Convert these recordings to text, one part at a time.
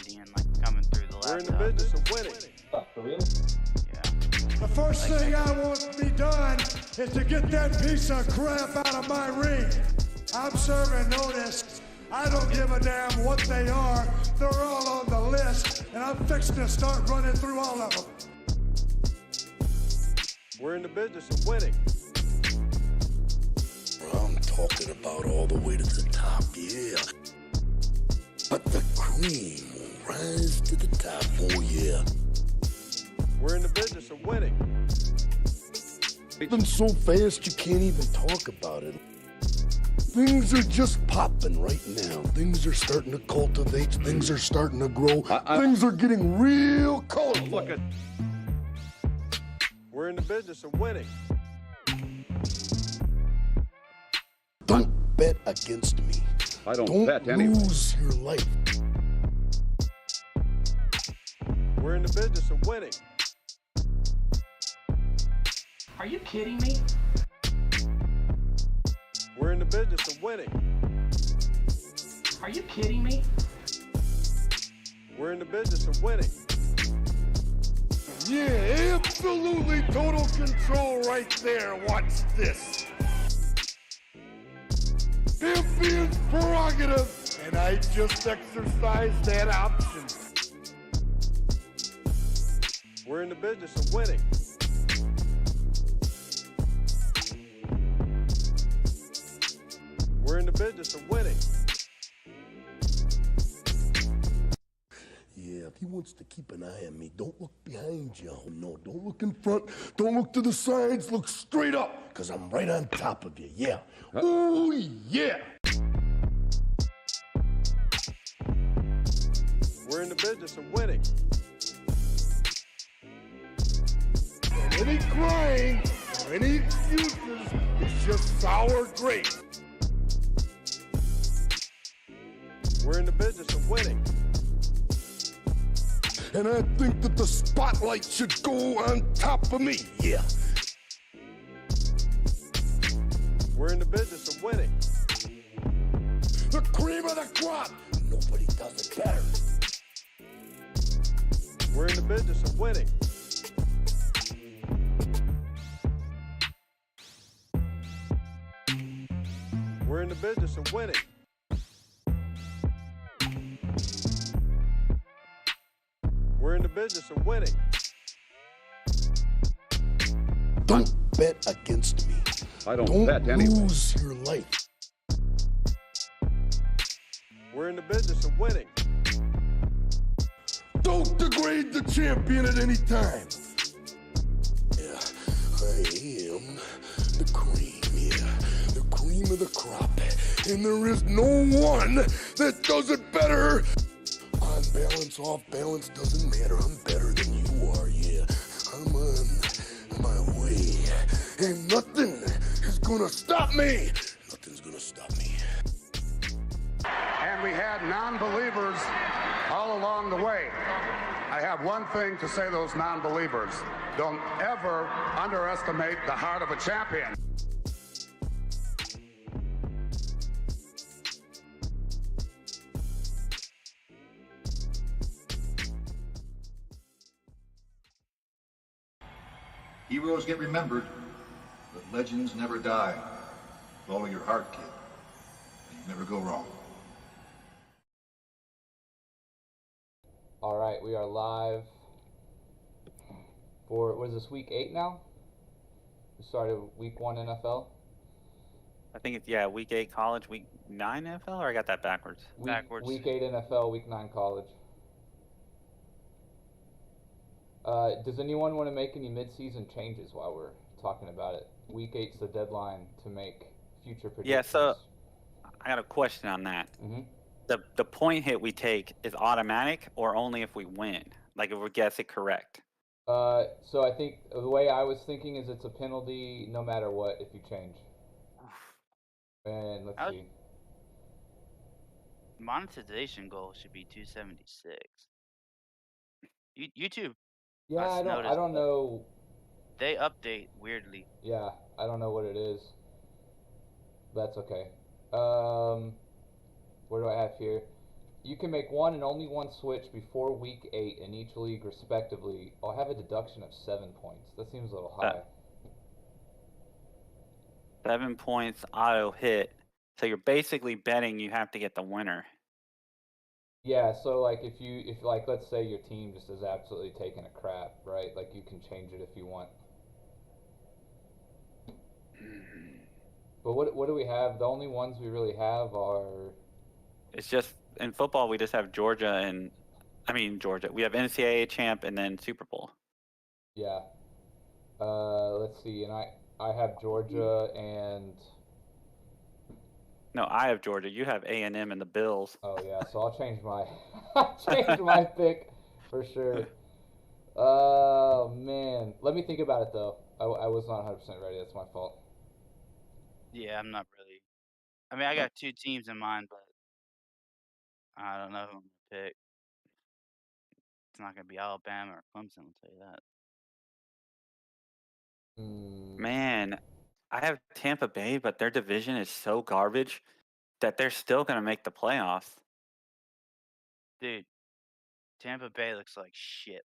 Canadian, like coming through the laptop. We're in the business of winning. Oh, for real? Yeah. The first thing I want to be done is to get that piece of crap out of my ring. I'm serving notice. I don't give a damn what they are. They're all on the list, and I'm fixing to start running through all of them. We're in the business of winning. I'm talking about all the way to the top, yeah. But the cream will rise to the top, oh yeah. We're in the business of winning. Moving so fast you can't even talk about it. Things are just popping right now. Things are starting to cultivate. Things are starting to grow. Things are getting real colorful. Look at. We're in the business of winning. Don't bet against me. I don't bet anyway. Lose your life. We're in the business of winning. Are you kidding me? We're in the business of winning. Are you kidding me? We're in the business of winning. Yeah, absolutely total control right there. Watch this. Champion's prerogative, and I just exercised that option. We're in the business of winning. We're in the business of winning. Yeah, if he wants to keep an eye on me, don't look behind you. No, don't look in front. Don't look to the sides. Look straight up, because I'm right on top of you. Yeah. Oh, yeah. We're in the business of winning. And any crying or any excuses is just sour grapes. We're in the business of winning. And I think that the spotlight should go on top of me. Yeah. We're in the business of winning. The cream of the crop. Nobody does it better. We're in the business of winning. We're in the business of winning. We're in the business of winning. Don't bet against me. I don't bet anyway. Lose your life. We're in the business of winning. Don't degrade the champion at any time. Yeah, I am the cream, yeah. The cream of the crop. And there is no one that does it better. On balance, off balance, doesn't matter. I'm better than you are, yeah. I'm on my way. And nothing is gonna stop me. Nothing's gonna stop me. And we had non-believers all along the way. I have one thing to say to those non-believers. Don't ever underestimate the heart of a champion. Heroes get remembered, but legends never die. Follow your heart, kid. You never go wrong. All right, we are live for, what is this, week 8 now? We started week 1 NFL. I think it's, yeah, week 8 college, week 9 NFL, or I got that backwards? Week 8 NFL, week 9 college. Does anyone want to make any mid-season changes while we're talking about it? Week 8's the deadline to make future predictions. Yeah, so I got a question on that. Mm-hmm. The point hit we take is automatic or only if we win? Like if we guess it correct? So I think the way I was thinking is it's a penalty no matter what if you change. And let's see. Monetization goal should be 276. YouTube. Yeah, I don't know. They update weirdly. Yeah, I don't know what it is. That's okay. What do I have here? You can make one and only one switch before week 8 in each league, respectively. I'll have a deduction of 7 points. That seems a little high. 7 points auto hit. So you're basically betting you have to get the winner. Yeah, so like if like let's say your team just is absolutely taking a crap, right? Like you can change it if you want. But what do we have? The only ones we really have are. It's just in football we just have Georgia and Georgia. We have NCAA champ and then Super Bowl. Yeah. Let's see, and I have Georgia and. No, I have Georgia. You have A&M and the Bills. Oh yeah, so I'll change my pick for sure. Oh man, let me think about it though. I was not 100% ready. That's my fault. Yeah, I'm not really. I mean, I got two teams in mind, but I don't know who I'm gonna pick. It's not gonna be Alabama or Clemson. I'll tell you that. Man, I have Tampa Bay, but their division is so garbage that they're still going to make the playoffs. Dude, Tampa Bay looks like shit.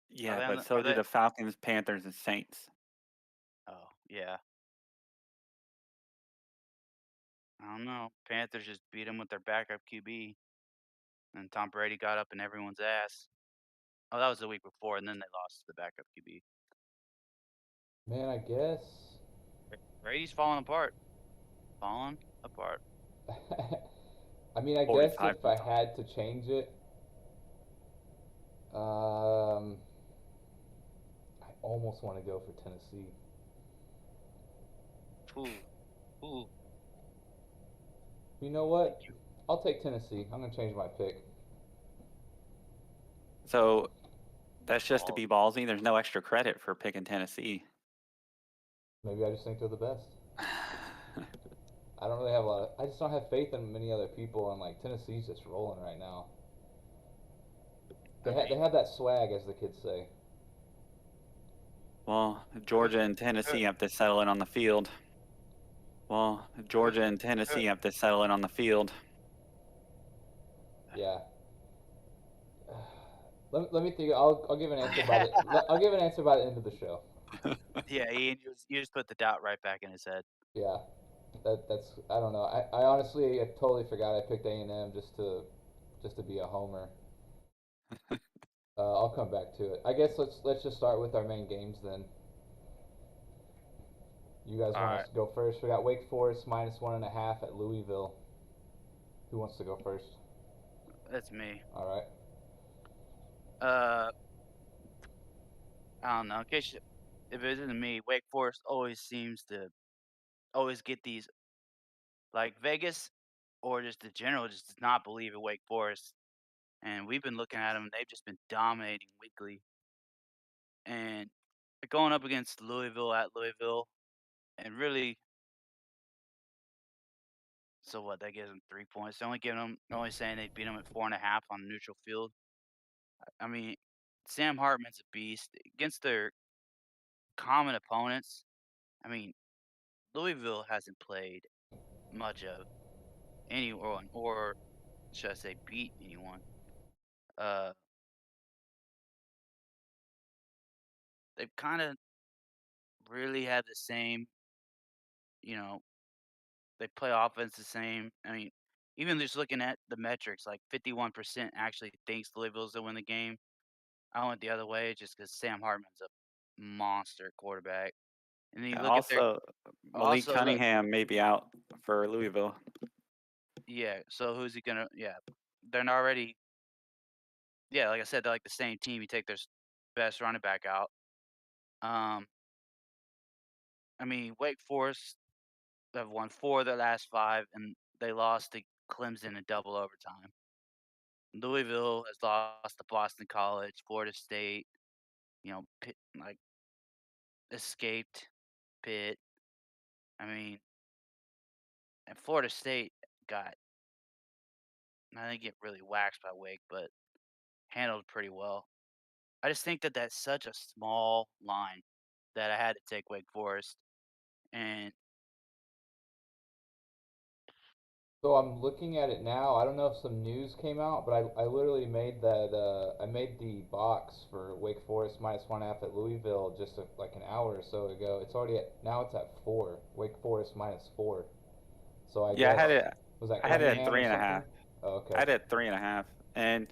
Yeah, they on but the- so are do they? the Falcons, Panthers, and Saints. Oh yeah. I don't know. Panthers just beat them with their backup QB, and Tom Brady got up in everyone's ass. Oh, that was the week before, and then they lost to the backup QB. Man, I guess. Brady's falling apart. Falling apart. I mean, I guess if I had to change it, I almost want to go for Tennessee. Ooh. You know what? I'll take Tennessee. I'm gonna change my pick. So that's just to be ballsy. There's no extra credit for picking Tennessee. Maybe I just think they're the best. I don't really have a lot of. I just don't have faith in many other people, and like Tennessee's just rolling right now. They have that swag, as the kids say. Well, Georgia and Tennessee have to settle it on the field. Yeah. Let me think. I'll give an answer by the. I'll give an answer by the end of the show. Yeah, Ian, you just put the doubt right back in his head. Yeah, that's I don't know. I honestly I totally forgot I picked A&M just to be a homer. I'll come back to it. I guess let's just start with our main games then. You guys want us to go first? We got Wake Forest -1.5 at Louisville. Who wants to go first? That's me. All right. I don't know. In case if it isn't me, Wake Forest always seems to get these, like Vegas or just the general just does not believe in Wake Forest, and we've been looking at them. They've just been dominating weekly, and going up against Louisville at Louisville, and really. So what? That gives them 3 points. They're only saying they beat them at 4.5 on a neutral field. I mean, Sam Hartman's a beast against their common opponents. I mean, Louisville hasn't played much of anyone, or should I say, beat anyone. They've kind of really had the same, you know, they play offense the same. I mean, even just looking at the metrics, like 51% actually thinks Louisville's to win the game. I went the other way just because Sam Hartman's a monster quarterback. And then you look at their Also, Malik Cunningham may be out for Louisville. Yeah, so who's he gonna? Yeah, they're not already. Yeah, like I said, they're like the same team. You take their best running back out. I mean, Wake Forest have won 4 of their last 5, and they lost to Clemson in double overtime. Louisville has lost to Boston College, Florida State. Pitt, like escaped Pitt. I mean, and Florida State got, I think, get really waxed by Wake, but handled pretty well. I just think that that's such a small line that I had to take Wake Forest, and So I'm looking at it now. I don't know if some news came out, but I literally made that. I made the box for Wake Forest -1.5 at Louisville just like an hour or so ago. It's already now it's at 4. Wake Forest -4. So I Yeah, guess was that I had it at Cunningham or 3.5. something? Oh, okay. I had it at 3.5, and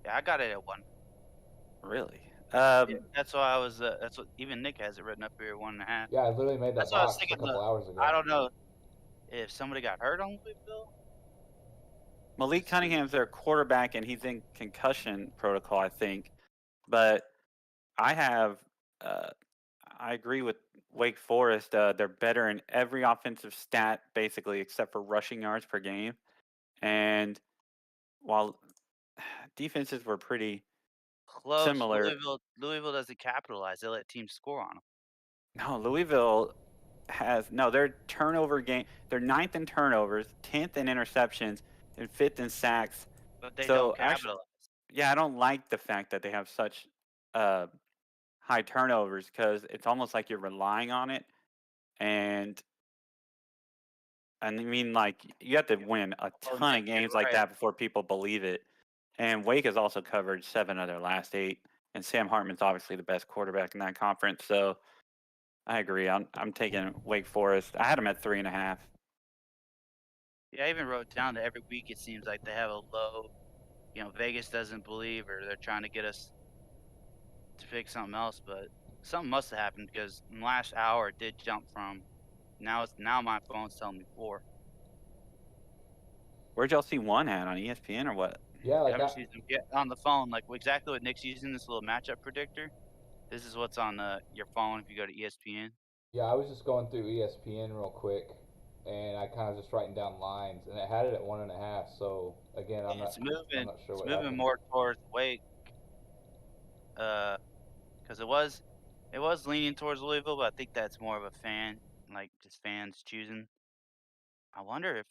Yeah, I got it at 1. really, Yeah, that's why I was. That's what even Nick has it written up here, 1.5. Yeah, I literally made that That's what I was box a thinking. couple hours ago. I don't know if somebody got hurt on Louisville. Malik Cunningham's their quarterback, and he's in concussion protocol, I think. But I have, I agree with Wake Forest. They're better in every offensive stat, basically, except for rushing yards per game. And while defenses were pretty Close. similar, Louisville doesn't capitalize. They let teams score on them. no, Louisville their turnover game. They're 9th in turnovers, 10th in interceptions, and 5th in sacks. But they So don't capitalize. yeah, I don't like the fact that they have such high turnovers because it's almost like you're relying on it. And I mean, like, you have to win a Oh, ton Nick, of you're games like right. that before people believe it. And Wake has also covered 7 of their last 8. And Sam Hartman's obviously the best quarterback in that conference. So I agree. I'm taking Wake Forest. I had them at 3.5. Yeah, I even wrote down that every week it seems like they have a low. Vegas doesn't believe, or they're trying to get us to pick something else. But something must have happened because in the last hour it did jump from. Now my phone's telling me 4. Where'd y'all see one at, on ESPN or what? Yeah, like I'm just using on the phone, like exactly what Nick's using, this little matchup predictor. This is what's on your phone if you go to ESPN. Yeah, I was just going through ESPN real quick, and I kind of just writing down lines, and it had it at 1.5. So again, I'm not sure It's what moving happened. more towards Wake, because it was leaning towards Louisville, but I think that's more of a fan, like just fans choosing. I wonder if.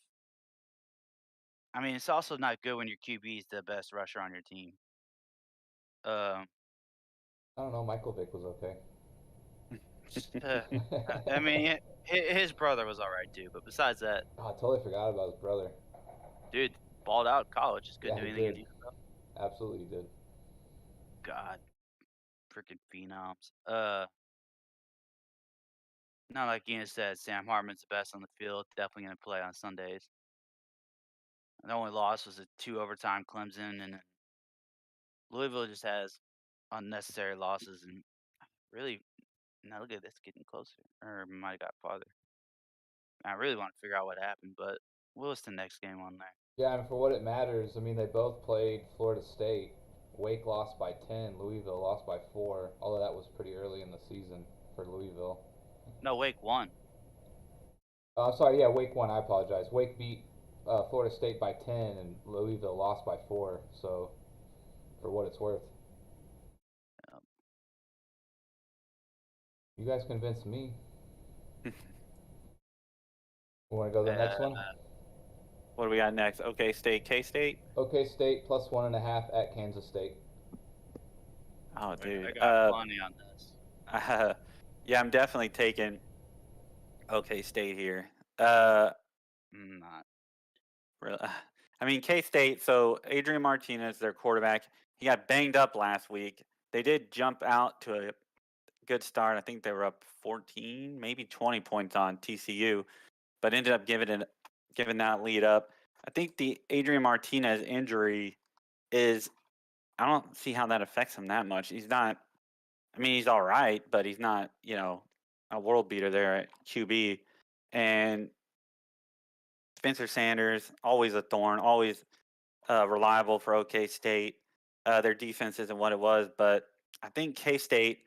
I mean, it's also not good when your QB is the best rusher on your team. I don't know. Michael Vick was okay. I mean, his brother was all right too, but besides that, Oh, I totally forgot about his brother. dude, balled out in college. Just couldn't Yeah, do he anything did. in NFL. Absolutely did. God, freaking phenoms. Not like Ian said, Sam Hartman's the best on the field. Definitely going to play on Sundays. The only loss was a 2 overtime Clemson, and Louisville just has unnecessary losses. And really, now look at this getting closer, or might have got farther. I really want to figure out what happened, but what was the next game on there? Yeah, and for what it matters, I mean, they both played Florida State. Wake lost by 10. Louisville lost by 4. Although that was pretty early in the season for Louisville. No, Wake won. I'm sorry. Yeah, Wake won. I apologize. Wake beat Florida State by 10, and Louisville lost by 4. So, for what it's worth. You guys convinced me. You want to go to the next one? What do we got next? OK State, K-State? OK State plus 1.5 at Kansas State. Oh, dude. I got money on this. Yeah, I'm definitely taking OK State here. Not. I mean, K-State, so Adrian Martinez, their quarterback, he got banged up last week. They did jump out to a good start. I think they were up 14, maybe 20 points on TCU, but ended up giving that lead up. I think the Adrian Martinez injury is, I don't see how that affects him that much. He's not, I mean, he's all right, but he's not, a world beater there at QB. And Spencer Sanders, always a thorn, always reliable for OK State. Their defense isn't what it was, but I think K-State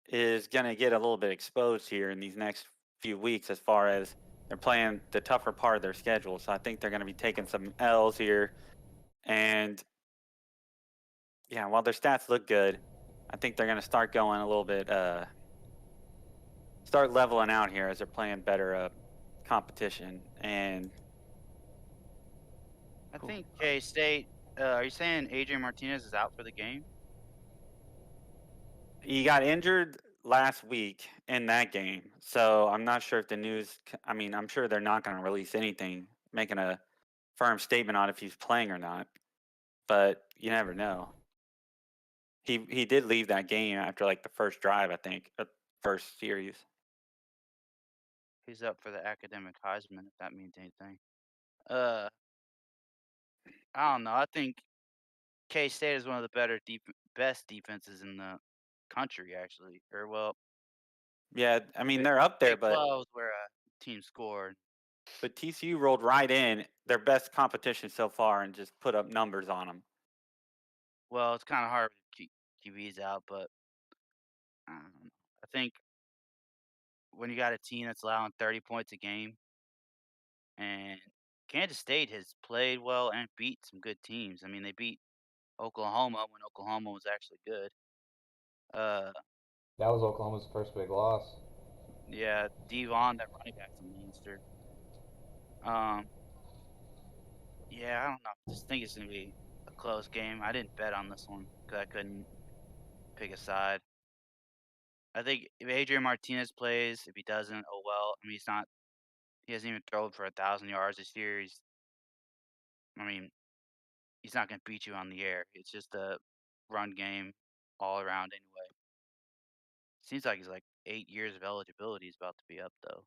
is going to get a little bit exposed here in these next few weeks as far as they're playing the tougher part of their schedule. So I think they're going to be taking some L's here. And, yeah, while their stats look good, I think they're going to start going a little bit, start leveling out here as they're playing better competition. And I think K-State, are you saying Adrian Martinez is out for the game? he got injured last week in that game. So I'm not sure if the news, I mean, I'm sure they're not going to release anything making a firm statement on if he's playing or not. But you never know. He did leave that game after like the first drive, I think, first series. He's up for the academic Heisman, if that means anything. I don't know. I think K-State is one of the best defenses in the country, actually. Or well, Yeah, I mean they're up there, Big but 12 is where a team scored. TCU rolled right in, their best competition so far, and just put up numbers on them. Well, it's kind of hard to keep QBs out, but I think when you got a team that's allowing 30 points a game, and Kansas State has played well and beat some good teams. I mean, they beat Oklahoma when Oklahoma was actually good. That was Oklahoma's first big loss. Yeah, Devon, that running back's a monster. Yeah, I don't know. I just think it's gonna be a close game. I didn't bet on this one because I couldn't pick a side. I think if Adrian Martinez plays, if he doesn't, oh well. I mean, he hasn't even thrown for 1,000 yards this year. He's not gonna beat you on the air. It's just a run game all around anyway. Seems like he's like 8 years of eligibility is about to be up though.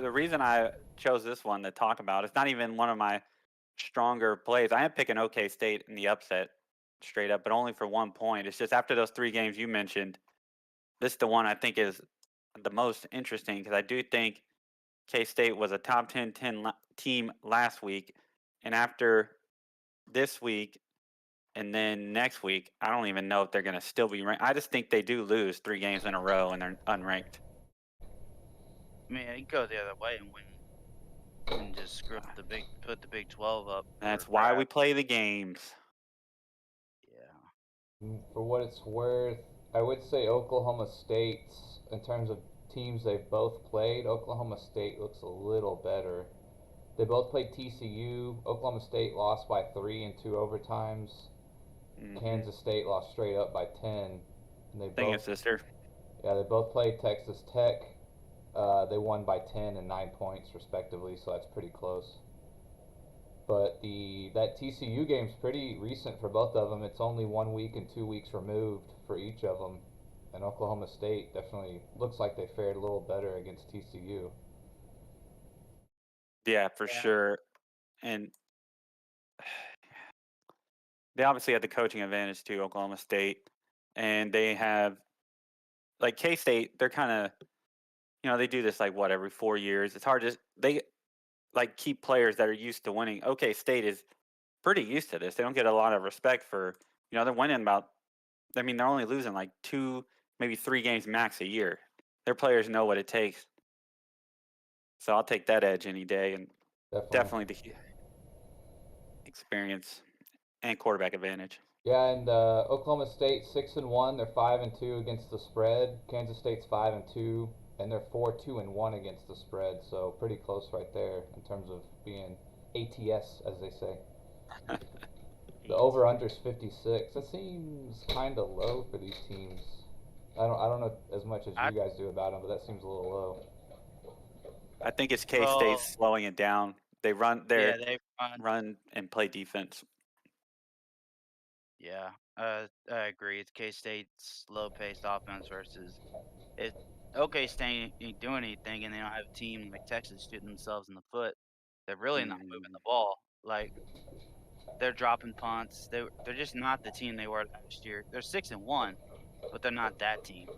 The reason I chose this one to talk about, it's not even one of my stronger plays. I am picking OK State in the upset straight up, but only for 1 point. It's just after those 3 games you mentioned, this is the one I think is the most interesting because I do think K-State was a top 10 team last week, and after this week and then next week, I don't even know if they're going to still be ranked. I just think they do lose 3 games in a row and they're unranked. I mean, you go the other way and win, and just put the Big 12 up. That's why we play the games. Yeah. For what it's worth, I would say Oklahoma State, in terms of teams they've both played, Oklahoma State looks a little better. They both played TCU. Oklahoma State lost by 3 in 2 overtimes. Mm-hmm. Kansas State lost straight up by 10. And sister. Yeah, they both played Texas Tech. They won by 10 and 9 points respectively, so that's pretty close. But that TCU game's pretty recent for both of them. It's only 1 week and 2 weeks removed for each of them. And Oklahoma State definitely looks like they fared a little better against TCU. Yeah, for sure. And they obviously had the coaching advantage too, Oklahoma State. And they have, like K-State, they're kind of, they do this like every 4 years. It's hard to, they like keep players that are used to winning. OK State is pretty used to this. They don't get a lot of respect for, they're winning they're only losing like 2, maybe 3 games max a year. Their players know what it takes. So I'll take that edge any day, and definitely the experience and quarterback advantage. Yeah, and Oklahoma State 6-1. They're 5-2 against the spread. Kansas State's 5-2, and they're 4-2-1 against the spread. So pretty close right there in terms of being ATS, as they say. The over/under's 56. That seems kind of low for these teams. I don't know as much as you guys do about them, but that seems a little low. I think it's K-State slowing it down. They run run and play defense. Yeah, I agree. It's K-State's low-paced offense versus OK State ain't doing anything, and they don't have a team like Texas shooting themselves in the foot. They're really not moving the ball. Like, they're dropping punts. They're just not the team they were last year. They're 6-1, but they're not that team.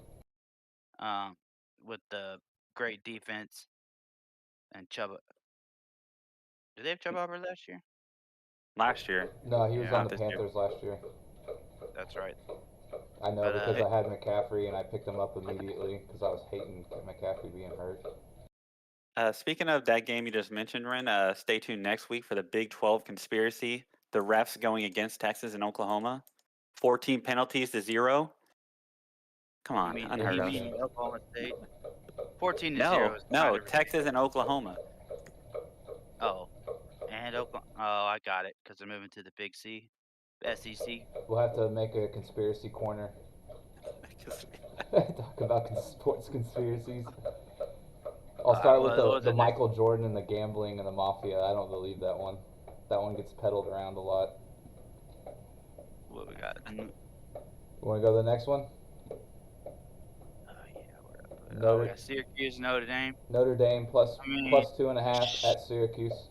With the great defense and Chuba. Did they have Chuba Hubbard last year? Last year. No, he was on the Panthers last year. That's right. I know, because I had McCaffrey and I picked him up immediately because I was hating McCaffrey being hurt. Speaking of that game you just mentioned, Ren, stay tuned next week for the Big 12 conspiracy. The refs going against Texas and Oklahoma. 14 penalties to 0. Come on, unheard of. You mean Oklahoma State? 14 to 0. No, Texas and Oklahoma. Oh, and Oklahoma. Oh, I got it, because they're moving to the Big C, SEC. We'll have to make a conspiracy corner. Talk about sports conspiracies. I'll start with what was the it next? Michael Jordan and the gambling and the mafia. I don't believe that one. That one gets peddled around a lot. What we got? You want to go to the next one? Yeah, we got Syracuse, Notre Dame. Notre Dame plus 2.5 at Syracuse.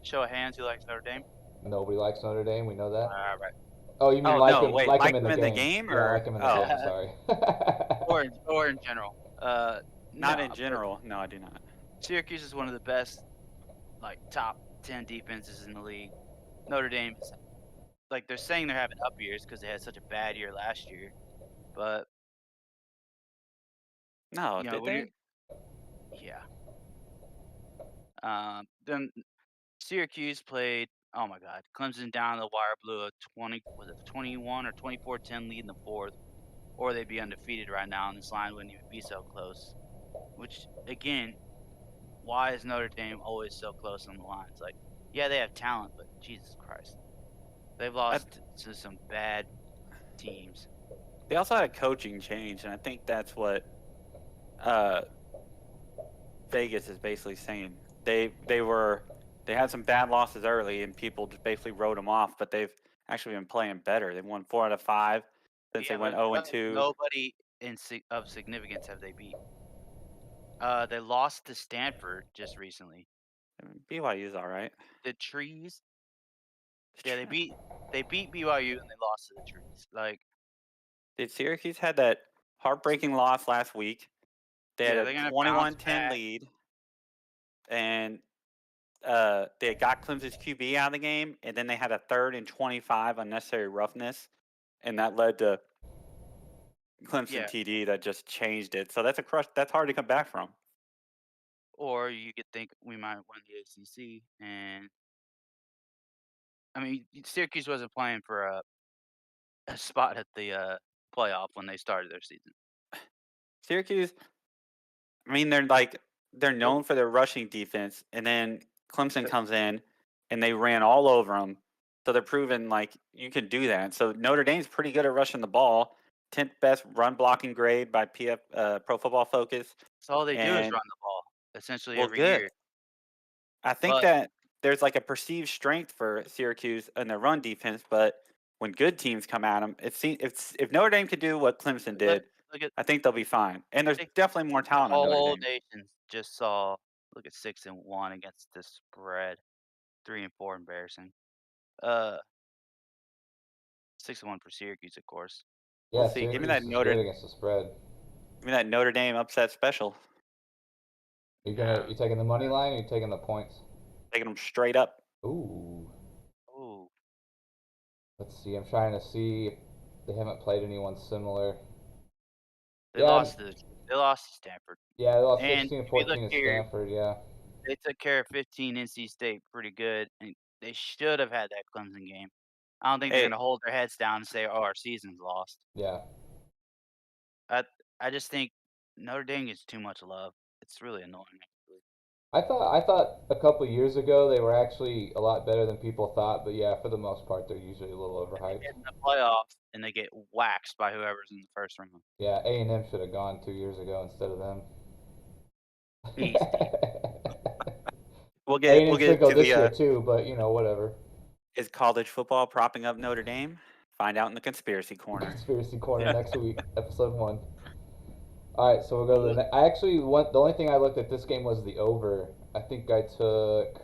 Show of hands, who likes Notre Dame? Nobody likes Notre Dame. We know that. All right. Oh, you mean like him in the the game? game, Yeah, or like him in the game. Sorry. or in general. Not in general. No, I do not. Syracuse is one of the best, like, top 10 defenses in the league. Notre Dame is, like, they're saying they're having up years because they had such a bad year last year, but No, you know, did they? Yeah. Then Syracuse played. Oh my God, Clemson down the wire, blew a 21 or 24-10 lead in the fourth, or they'd be undefeated right now, and this line wouldn't even be so close. Which again, why is Notre Dame always so close on the lines? Like, yeah, they have talent, but Jesus Christ, they've lost to some bad teams. They also had a coaching change, and I think that's what Vegas is basically saying. They had some bad losses early, and people just basically wrote them off. But they've actually been playing better. They've won 4 out of 5 since they went 0-2. Nobody of significance have they beat. They lost to Stanford just recently. BYU's all right. The Trees. Yeah, they beat BYU and they lost to the Trees. Like, Did Syracuse had that heartbreaking loss last week? They had a 21-10 lead, and they got Clemson's QB out of the game, and then they had a 3rd and 25 unnecessary roughness, and that led to Clemson TD that just changed it. So that's a crush. That's hard to come back from. Or you could think we might win the ACC, and I mean Syracuse wasn't playing for a spot at the playoff when they started their season. Syracuse, I mean, they're known for their rushing defense, and then Clemson comes in and they ran all over them. So they're proving like you can do that. So Notre Dame's pretty good at rushing the ball. 10th best run blocking grade by Pro Football Focus. So all they do is run the ball essentially every good. year. I think that there's like a perceived strength for Syracuse in their run defense, but when good teams come at them, if Notre Dame could do what Clemson did, I think they'll be fine. And there's definitely more talent on Notre whole Dame. nation just saw. Look at 6-1 against the spread. 3-4 embarrassing. 6-1 for Syracuse, of course. Yeah, we'll see. Give me that against the spread. Give me that Notre Dame upset special. You taking the money line or you taking the points? Taking them straight up. Ooh. Let's see. I'm trying to see if they haven't played anyone similar. They lost to Stanford. Yeah, they lost 16-14 to Stanford. Yeah. They took care of 15 NC State pretty good, and they should have had that Clemson game. I don't think they're gonna hold their heads down and say, "Oh, our season's lost." Yeah. I just think Notre Dame gets too much love. It's really annoying. I thought a couple years ago they were actually a lot better than people thought, but yeah, for the most part they're usually a little overhyped. They get in the playoffs and they get waxed by whoever's in the first round. Yeah, A&M should have gone 2 years ago instead of them. We'll get to this year too, but whatever. Is college football propping up Notre Dame? Find out in the conspiracy corner. Conspiracy corner next week, episode 1. All right, so we'll go to the I actually the only thing I looked at this game was the over. I think I took.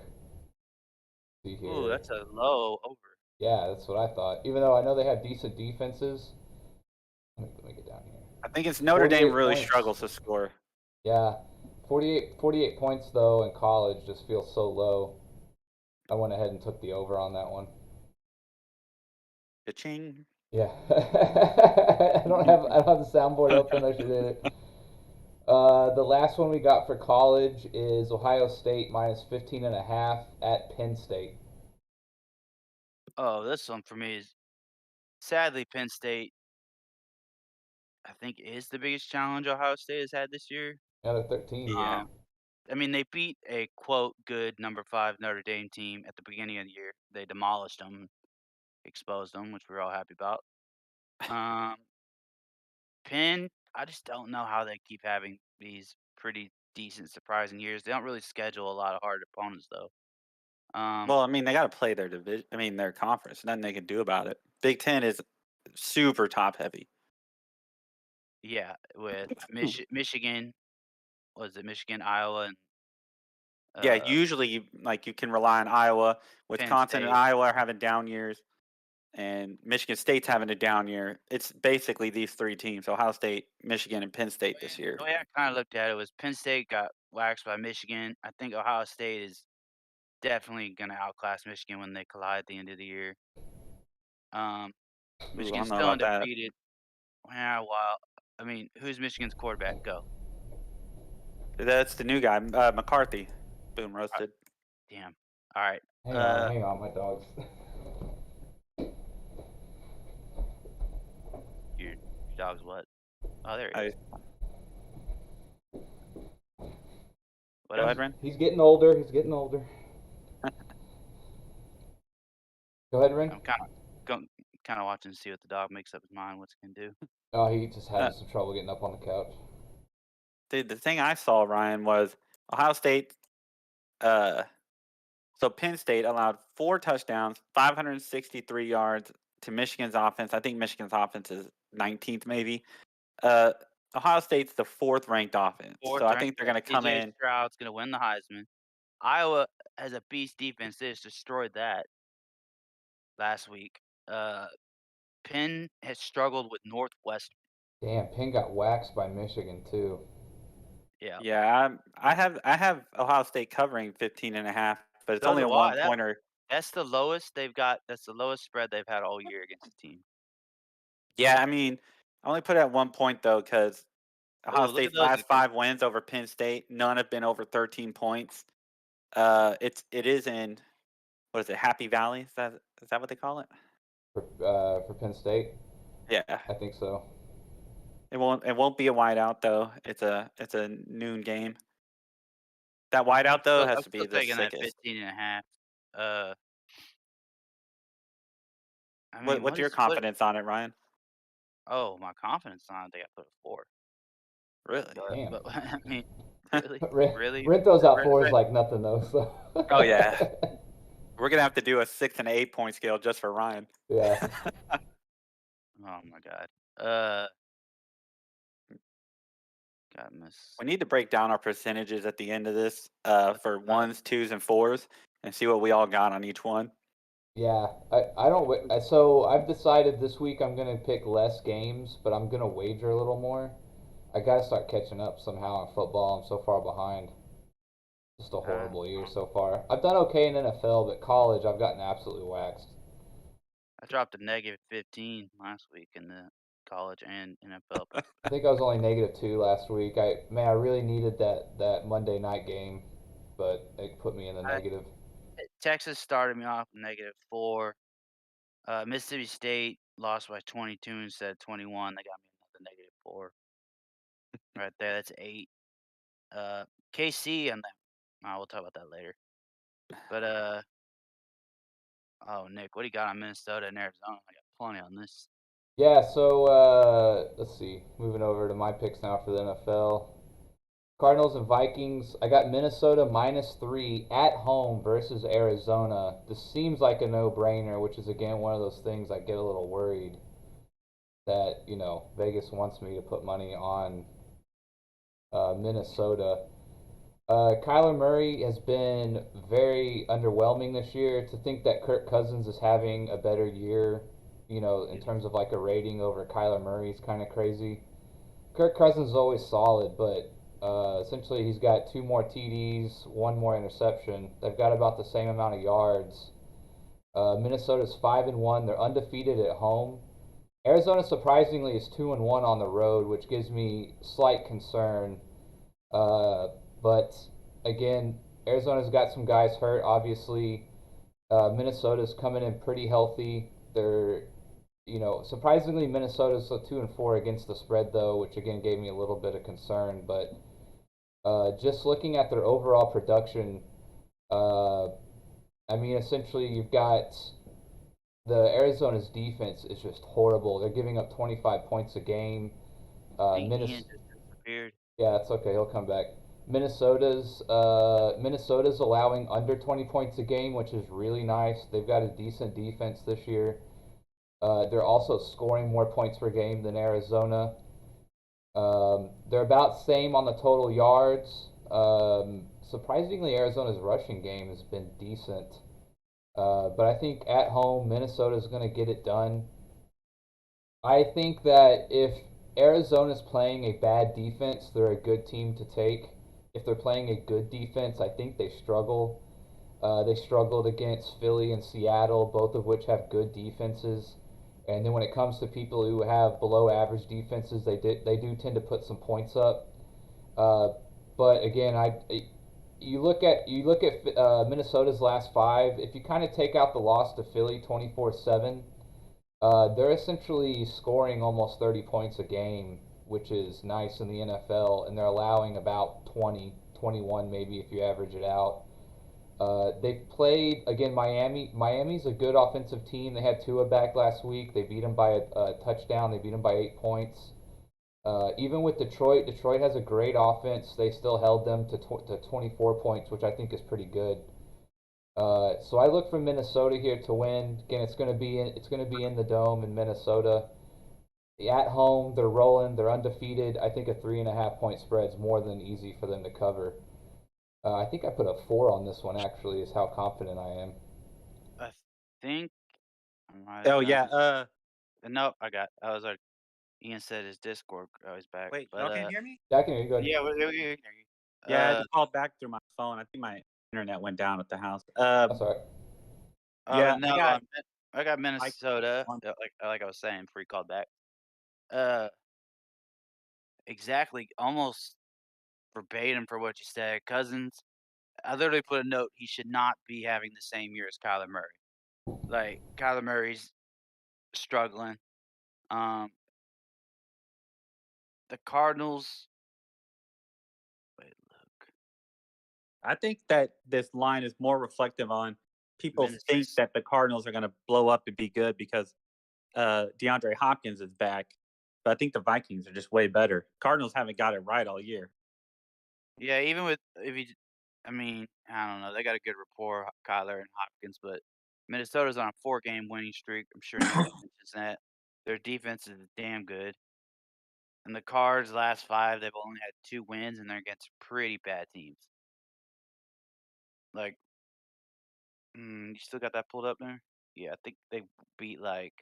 See here. Ooh, that's a low over. Yeah, that's what I thought. Even though I know they have decent defenses. Let me get down here. I think it's Notre Dame really struggles to score. Yeah, 48 points though in college just feels so low. I went ahead and took the over on that one. Ka-ching. Yeah. I don't have the soundboard open. I should hit it. The last one we got for college is Ohio State minus 15.5 at Penn State. Oh, this one for me is sadly Penn State. I think is the biggest challenge Ohio State has had this year. Yeah, they're 13. Yeah. I mean, they beat a quote good number 5 Notre Dame team at the beginning of the year. They demolished them, exposed them, which we're all happy about. Penn, I just don't know how they keep having these pretty decent, surprising years. They don't really schedule a lot of hard opponents though. Well, I mean, they got to play their division. I mean, their conference. Nothing they can do about it. Big Ten is super top heavy. Yeah, with Michigan, was it Michigan, Iowa, and Yeah, usually like you can rely on Iowa. Penn Wisconsin and State. Iowa are having down years, and Michigan State's having a down year. It's basically these three teams: Ohio State, Michigan, and Penn State this year. The way I kind of looked at it was Penn State got waxed by Michigan. I think Ohio State is definitely going to outclass Michigan when they collide at the end of the year. Michigan's know still about that. undefeated. Yeah, well, I mean, who's Michigan's quarterback? Go. That's the new guy, McCarthy. Boom, roasted. Damn. All right. Hang on, my dogs. Your dog's what? Oh, there he is. Go ahead, Ren. He's getting older. Go ahead, Ren. I'm kind of watching to see what the dog makes up his mind. What's he gonna do? Oh, he just having some trouble getting up on the couch. The thing I saw, Ryan, was Ohio State. So Penn State allowed 4 touchdowns, 563 yards to Michigan's offense. I think Michigan's offense is 19th, maybe. Ohio State's the 4th ranked offense. So I think they're going to come in. Stroud's going to win the Heisman. Iowa has a beast defense. They just destroyed that last week. Penn has struggled with Northwestern. Damn, Penn got waxed by Michigan too. Yeah. Yeah, I have Ohio State covering 15.5, but it's only a 1-pointer. That's the lowest they've got. That's the lowest spread they've had all year against the team. Yeah, I mean, I only put it at 1 point though, because Ohio State's last 5 wins over Penn State, none have been over 13 points. It is in, what is it, Happy Valley? Is that what they call it? For Penn State? Yeah, I think so. It won't be a whiteout though. It's a noon game. That whiteout though has to be the sickest. 15.5. I mean, what's your confidence on it, Ryan? Oh, my confidence on it, I put a 4. Really? Damn. But, I mean, really? Rent those out 4s like nothing though. So. Oh yeah. We're gonna have to do a 6 and 8 point scale just for Ryan. Yeah. Oh my God. We need to break down our percentages at the end of this for 1s, 2s, and 4s, and see what we all got on each one. Yeah, I don't. So I've decided this week I'm gonna pick less games, but I'm gonna wager a little more. I gotta start catching up somehow in football. I'm so far behind. Just a horrible year so far. I've done okay in NFL, but college I've gotten absolutely waxed. I dropped a -15 last week in the college and NFL. I think I was only -2 last week. I really needed that Monday night game, but it put me in the negative. Texas started me off -4. Mississippi State lost by 22 instead of 21. They got me another -4. Right there, that's 8. KC and we'll talk about that later. But oh Nick, what do you got on Minnesota and Arizona? I got plenty on this. Yeah, so let's see. Moving over to my picks now for the NFL. Cardinals and Vikings. I got Minnesota -3 at home versus Arizona. This seems like a no-brainer, which is again one of those things I get a little worried that, Vegas wants me to put money on Minnesota. Kyler Murray has been very underwhelming this year. To think that Kirk Cousins is having a better year, in terms of like a rating over Kyler Murray is kind of crazy. Kirk Cousins is always solid, but essentially he's got 2 more TDs, 1 more interception. They've got about the same amount of yards. Minnesota's 5-1. They're undefeated at home. Arizona surprisingly is 2-1 on the road, which gives me slight concern. But again, Arizona's got some guys hurt. Obviously, Minnesota's coming in pretty healthy. They're, surprisingly Minnesota's 2-4 against the spread though, which again gave me a little bit of concern. But just looking at their overall production, essentially you've got the Arizona's defense is just horrible. They're giving up 25 points a game. Minnesota disappeared. Yeah, it's okay. He'll come back. Minnesota's allowing under 20 points a game, which is really nice. They've got a decent defense this year. They're also scoring more points per game than Arizona. They're about same on the total yards. Surprisingly, Arizona's rushing game has been decent. But I think at home, Minnesota's going to get it done. I think that if Arizona's playing a bad defense, they're a good team to take. If they're playing a good defense, I think they struggle. They struggled against Philly and Seattle, both of which have good defenses. And then when it comes to people who have below average defenses, they do tend to put some points up. But again, you look at Minnesota's last 5. If you kind of take out the loss to Philly 24-7, they're essentially scoring almost 30 points a game, which is nice in the NFL, and they're allowing about 20, 21 maybe if you average it out. They've played, again, Miami. Miami's a good offensive team. They had Tua back last week. They beat them by a touchdown. They beat them by 8 points. Even with Detroit has a great offense. They still held them to 24 points, which I think is pretty good. So I look for Minnesota here to win. Again, it's going to be in the Dome in Minnesota. At home, they're rolling. They're undefeated. I think a 3.5 point spread is more than easy for them to cover. I think I put a 4 on this one. Actually, is how confident I am. I think. Oh yeah. Nope, I was like, Ian said his Discord. Oh, he's back. Wait, But, y'all can hear me? Yeah, I can hear you. Go ahead. Yeah, we can hear you. Yeah, I just called back through my phone. I think my internet went down at the house. That's all right. Yeah, no, I got Minnesota. Like I was saying before you called back. Exactly, almost verbatim for what you said. Cousins, I literally put a note. He should not be having the same year as Kyler Murray. Like Kyler Murray's struggling. The Cardinals. Wait, look. I think that this line is more reflective on people think that the Cardinals are going to blow up and be good because DeAndre Hopkins is back. But I think the Vikings are just way better. Cardinals haven't got it right all year. Yeah, even with I don't know. They got a good rapport, Kyler and Hopkins, but Minnesota's on a 4-game winning streak. I'm sure nobody mentions that. Their defense is damn good. And the Cards last 5, they've only had 2 wins, and they're against pretty bad teams. Like, you still got that pulled up there? Yeah, I think they beat like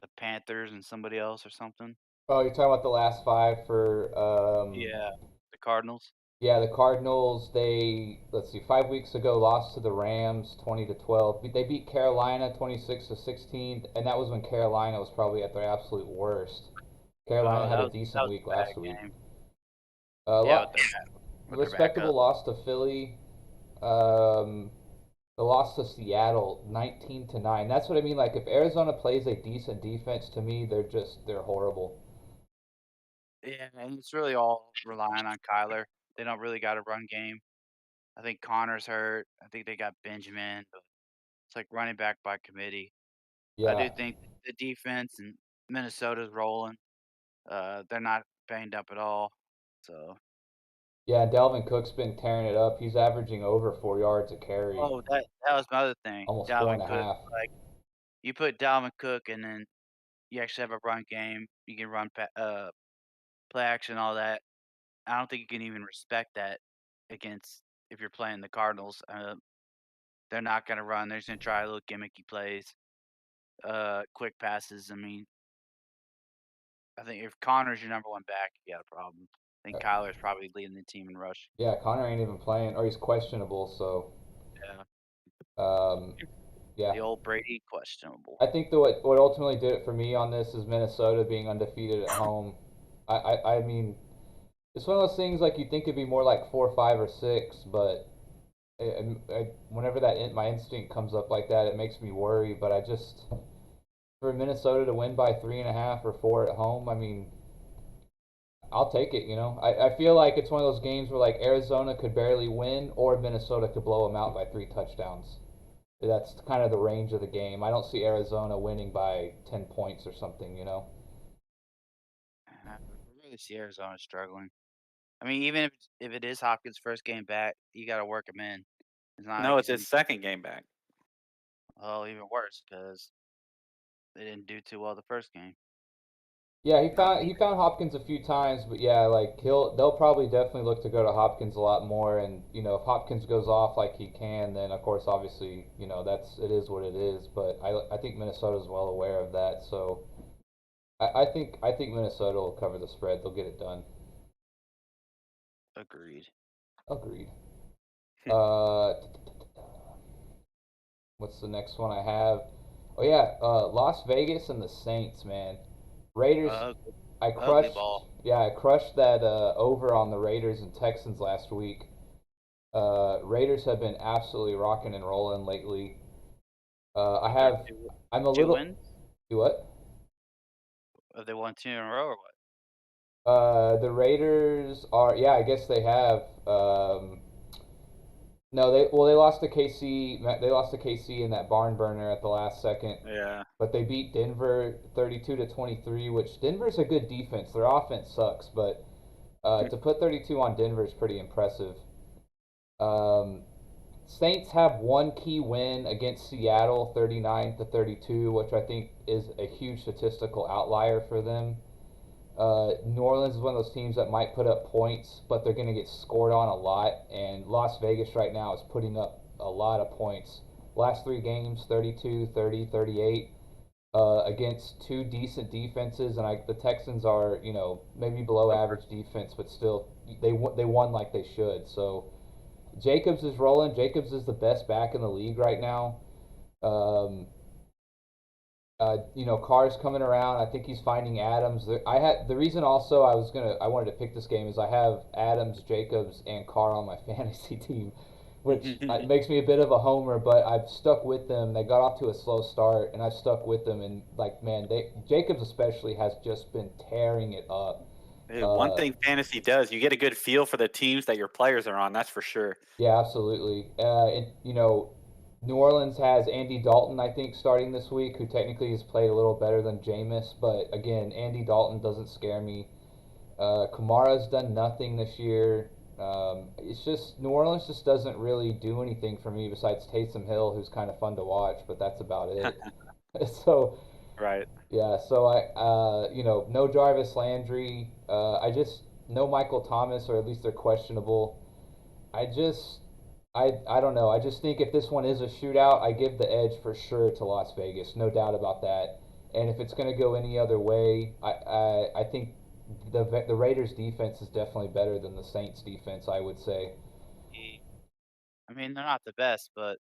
the Panthers and somebody else or something. Oh, you're talking about the last 5 for Yeah, the Cardinals. Yeah, the Cardinals, let's see, 5 weeks ago lost to the Rams 20-12. They beat Carolina 26-16, and that was when Carolina was probably at their absolute worst. Carolina had a decent week last week. Respectable loss to Philly. The loss to Seattle 19-9. That's what I mean. Like if Arizona plays a decent defense, to me, they're horrible. Yeah, and it's really all relying on Kyler. They don't really got a run game. I think Connor's hurt. I think they got Benjamin, but it's like running back by committee. Yeah. I do think the defense and Minnesota's rolling. They're not banged up at all. So. Yeah, Dalvin Cook's been tearing it up. He's averaging over 4 yards a carry. Oh, that was my other thing. Almost Dalvin 4.5. Cook, like you put Dalvin Cook, and then you actually have a run game. You can run play action, all that. I don't think you can even respect that against if you're playing the Cardinals. They're not going to run. They're just going to try little gimmicky plays, quick passes. I mean, I think if Connor's your number 1 back, you got a problem. I think Kyler's probably leading the team in rush. Yeah, Connor ain't even playing, or he's questionable. So. Yeah. Yeah. The old Brady questionable. I think what ultimately did it for me on this is Minnesota being undefeated at home. I mean, it's one of those things like you think it'd be more like 4, 5, or 6, but whenever my instinct comes up like that, it makes me worry. But for Minnesota to win by 3.5 or 4 at home, I mean, I'll take it. I feel like it's one of those games where like Arizona could barely win, or Minnesota could blow them out by 3 touchdowns. That's kind of the range of the game. I don't see Arizona winning by 10 points or something. I really see Arizona struggling. I mean, even if it is Hopkins' first game back, you got to work him in. It's not like No, it's he's his gonna. second game back. Oh, even worse because they didn't do too well the first game. Yeah, he found Hopkins a few times, but yeah, like they'll probably definitely look to go to Hopkins a lot more, and if Hopkins goes off like he can, then of course obviously it is what it is. But I think Minnesota's well aware of that, so I think Minnesota will cover the spread. They'll get it done. Agreed. Agreed. What's the next one I have? Oh yeah, Las Vegas and the Saints, man. Raiders. I ugly crushed. ball. Yeah, I crushed that over on the Raiders and Texans last week. Raiders have been absolutely rocking and rolling lately. I'm a Two little. wins? Do what? Have they won 2 in a row or what? The Raiders are. Yeah, I guess they have. No, they lost to KC. They lost to KC in that barn burner at the last second. Yeah. But they beat Denver 32-23, which Denver's a good defense. Their offense sucks, but to put 32 on Denver is pretty impressive. Saints have one key win against Seattle, 39-32, which I think is a huge statistical outlier for them. New Orleans is one of those teams that might put up points, but they're going to get scored on a lot. And Las Vegas right now is putting up a lot of points. Last 3 games, 32, 30, 38, against 2 decent defenses. And the Texans are, maybe below average defense, but still, they won like they should. So Jacobs is rolling. Jacobs is the best back in the league right now. Carr's coming around. I think he's finding Adams. The reason also I wanted to pick this game is I have Adams, Jacobs, and Carr on my fantasy team, which makes me a bit of a homer. But I've stuck with them. They got off to a slow start, and I've stuck with them. And Jacobs especially has just been tearing it up. Dude, one thing fantasy does, you get a good feel for the teams that your players are on. That's for sure. Yeah, absolutely. New Orleans has Andy Dalton, I think, starting this week, who technically has played a little better than Jameis. But again, Andy Dalton doesn't scare me. Kamara's done nothing this year. It's just New Orleans just doesn't really do anything for me besides Taysom Hill, who's kind of fun to watch, but that's about it. So. Right. Yeah, so no Jarvis Landry. No Michael Thomas, or at least they're questionable. I don't know. I just think if this one is a shootout, I give the edge for sure to Las Vegas, no doubt about that. And if it's going to go any other way, I think the Raiders' defense is definitely better than the Saints' defense, I would say. I mean, they're not the best, but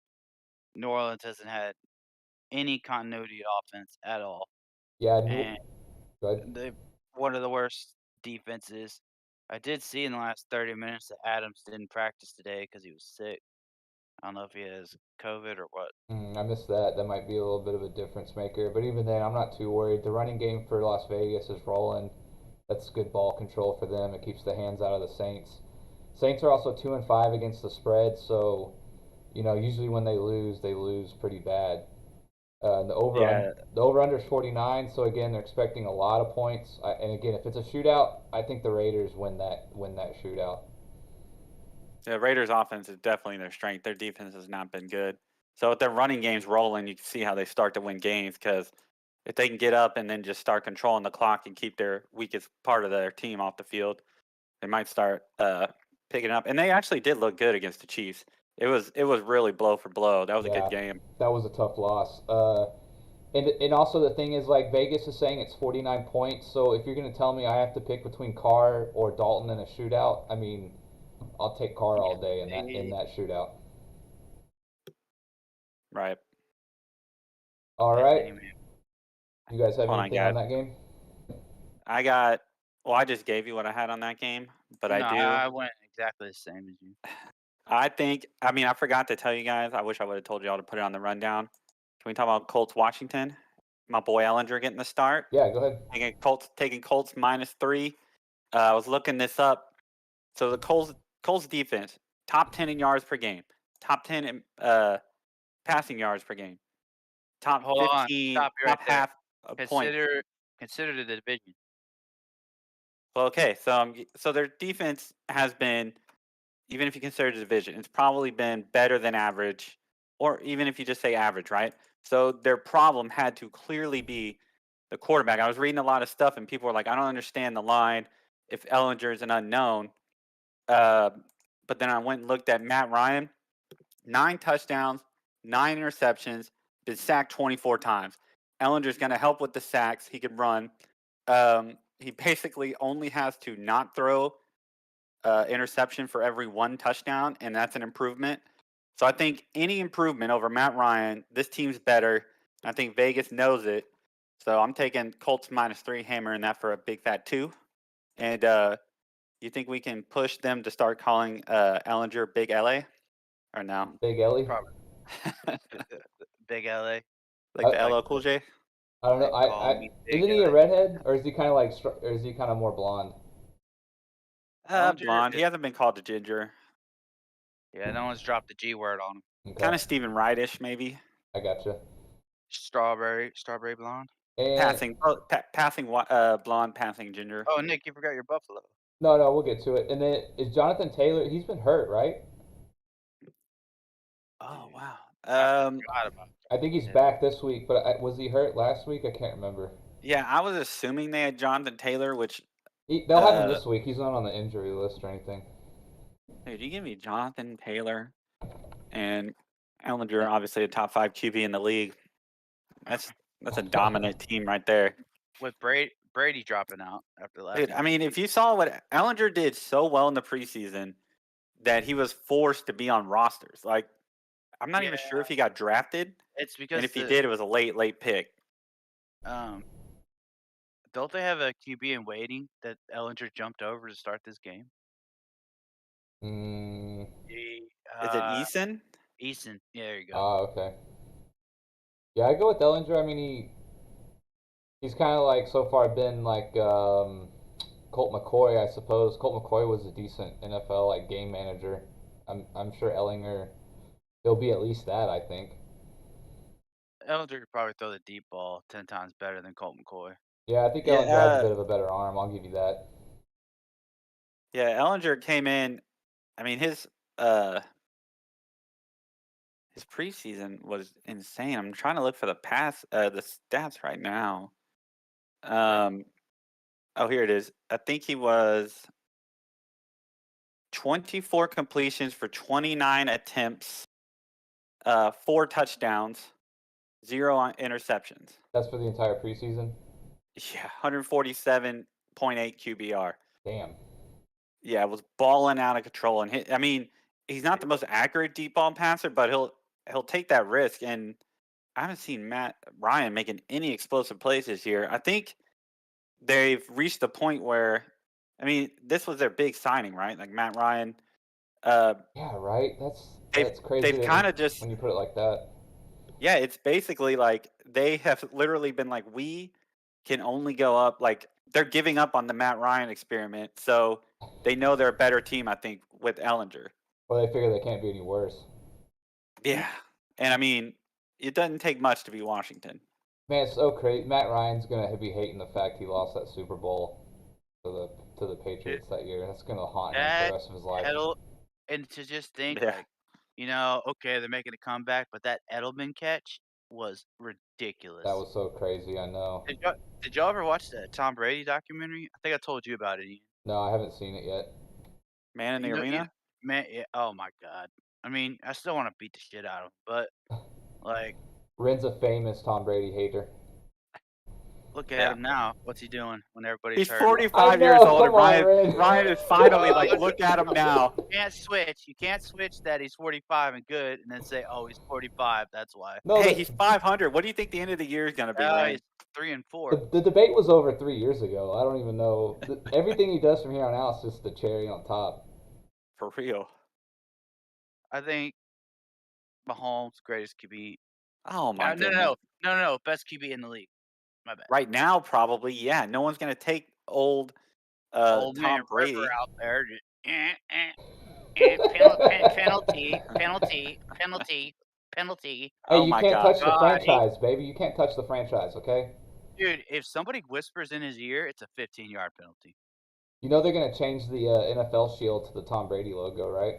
New Orleans hasn't had any continuity offense at all. Yeah, and good. They're one of the worst defenses. I did see in the last 30 minutes that Adams didn't practice today because he was sick. I don't know if he has COVID or what. I missed that. That might be a little bit of a difference maker. But even then, I'm not too worried. The running game for Las Vegas is rolling. That's good ball control for them. It keeps the hands out of the Saints. Saints are also 2-5 against the spread, so usually when they lose pretty bad. The over under is 49, so again they're expecting a lot of points. And again, if it's a shootout, I think the Raiders win that shootout. The Raiders' offense is definitely their strength. Their defense has not been good. So if their running game's rolling, you can see how they start to win games, because if they can get up and then just start controlling the clock and keep their weakest part of their team off the field, they might start picking up. And they actually did look good against the Chiefs. It was really blow for blow. That was a good game. That was a tough loss. And also the thing is, like, Vegas is saying it's 49 points. So if you're going to tell me I have to pick between Carr or Dalton in a shootout, I mean, I'll take Carr all day in that shootout. Right. All right. You guys have anything on that game? I just gave you what I had on that game, but I went exactly the same as you. I forgot to tell you guys. I wish I would have told y'all to put it on the rundown. Can we talk about Colts Washington? My boy Ellinger getting the start. Yeah, go ahead. Taking Colts -3. I was looking this up. So the Colts defense, top 10 in yards per game, top 10 in passing yards per game, top 15, top half a point. Consider the division. Well, okay, so their defense has been, even if you consider the division, it's probably been better than average, or even if you just say average, right? So their problem had to clearly be the quarterback. I was reading a lot of stuff, and people were like, "I don't understand the line if Ellinger is an unknown." Uh, but then I went and looked at Matt Ryan, 9 touchdowns, 9 interceptions, been sacked 24 times. Ellinger's going to help with the sacks. He can run. He basically only has to not throw interception for every 1 touchdown, and that's an improvement. So I think any improvement over Matt Ryan, this team's better. I think Vegas knows it. So I'm taking Colts -3, hammering that for a big fat 2. And you think we can push them to start calling Ellinger Big LA? Or no? Big Ellie. Big LA. Like the LL Cool J? I don't know. Isn't he a redhead, or is he kind of like, or is he kind of more blonde? Blonde. He hasn't been called a ginger. Yeah, no one's dropped the G word on him. Okay. Kind of Steven Wright-ish, maybe. I gotcha. Strawberry blonde. And passing blonde, passing ginger. Oh, Nick, you forgot your Buffalo. No, we'll get to it. And then is Jonathan Taylor? He's been hurt, right? Oh wow. I think he's back this week, but was he hurt last week? I can't remember. Yeah, I was assuming they had Jonathan Taylor, which they'll have him this week. He's not on the injury list or anything. Dude, you give me Jonathan Taylor and Ellinger, obviously a top 5 QB in the league. That's a dominant team right there. With Brady dropping out after last. Dude, I mean, if you saw what Ellinger did so well in the preseason that he was forced to be on rosters. Like, I'm not even sure if he got drafted. It's because and if he did, it was a late pick. Don't they have a QB in waiting that Ellinger jumped over to start this game? Is it Eason? Eason. Yeah, there you go. Oh, okay. Yeah, I go with Ellinger. I mean, he's kind of like so far been like Colt McCoy, I suppose. Colt McCoy was a decent NFL like game manager. I'm sure Ellinger, he'll be at least that. I think. Ellinger could probably throw the deep ball 10 times better than Colt McCoy. Yeah, I think Ellinger has a bit of a better arm. I'll give you that. Yeah, Ellinger came in. I mean, his preseason was insane. I'm trying to look for the stats right now. Oh, here it is. I think he was 24 completions for 29 attempts, 4 touchdowns, 0 interceptions. That's for the entire preseason? Yeah, 147.8 QBR. Damn. Yeah, it was balling out of control. And I mean, he's not the most accurate deep ball passer, but he'll take that risk. And I haven't seen Matt Ryan making any explosive plays this year. I think they've reached the point where, I mean, this was their big signing, right? Like Matt Ryan. Yeah, right. That's crazy. They've kind of just, when you put it like that. Yeah, it's basically like they have literally been like, we can only go up. Like they're giving up on the Matt Ryan experiment, so they know they're a better team. I think with Ellinger. Well, they figure they can't be any worse. Yeah, and I mean, it doesn't take much to be Washington. Man, it's so crazy. Matt Ryan's gonna be hating the fact he lost that Super Bowl to the Patriots that year. That's gonna haunt him for the rest of his life. And to just think, like, okay, they're making a comeback, but that Edelman catch was ridiculous. That was so crazy. I know. Did y'all ever watch the Tom Brady documentary? I think I told you about it, Ian. No, I haven't seen it yet. Man in the Arena? Yeah, oh my God. I mean, I still want to beat the shit out of him, but like. Ren's a famous Tom Brady hater. Look at him now. What's he doing when everybody's hurt? He's 45 years old, and Ryan is finally like, look at him now. You can't switch. You can't switch that he's 45 and good, and then say, oh, he's 45. That's why. No, hey, he's 500. What do you think the end of the year is going to be? He's 3-4. The debate was over 3 years ago. I don't even know. Everything he does from here on out is just the cherry on top. For real. I think Mahomes, greatest QB. Oh my God. No. Best QB in the league. My bad. Right now, probably, yeah. No one's gonna take old Tom Brady out there. Penalty. Hey, you can't touch the franchise, baby. You can't touch the franchise, okay? Dude, if somebody whispers in his ear, it's a 15-yard penalty. You know they're gonna change the NFL shield to the Tom Brady logo, right?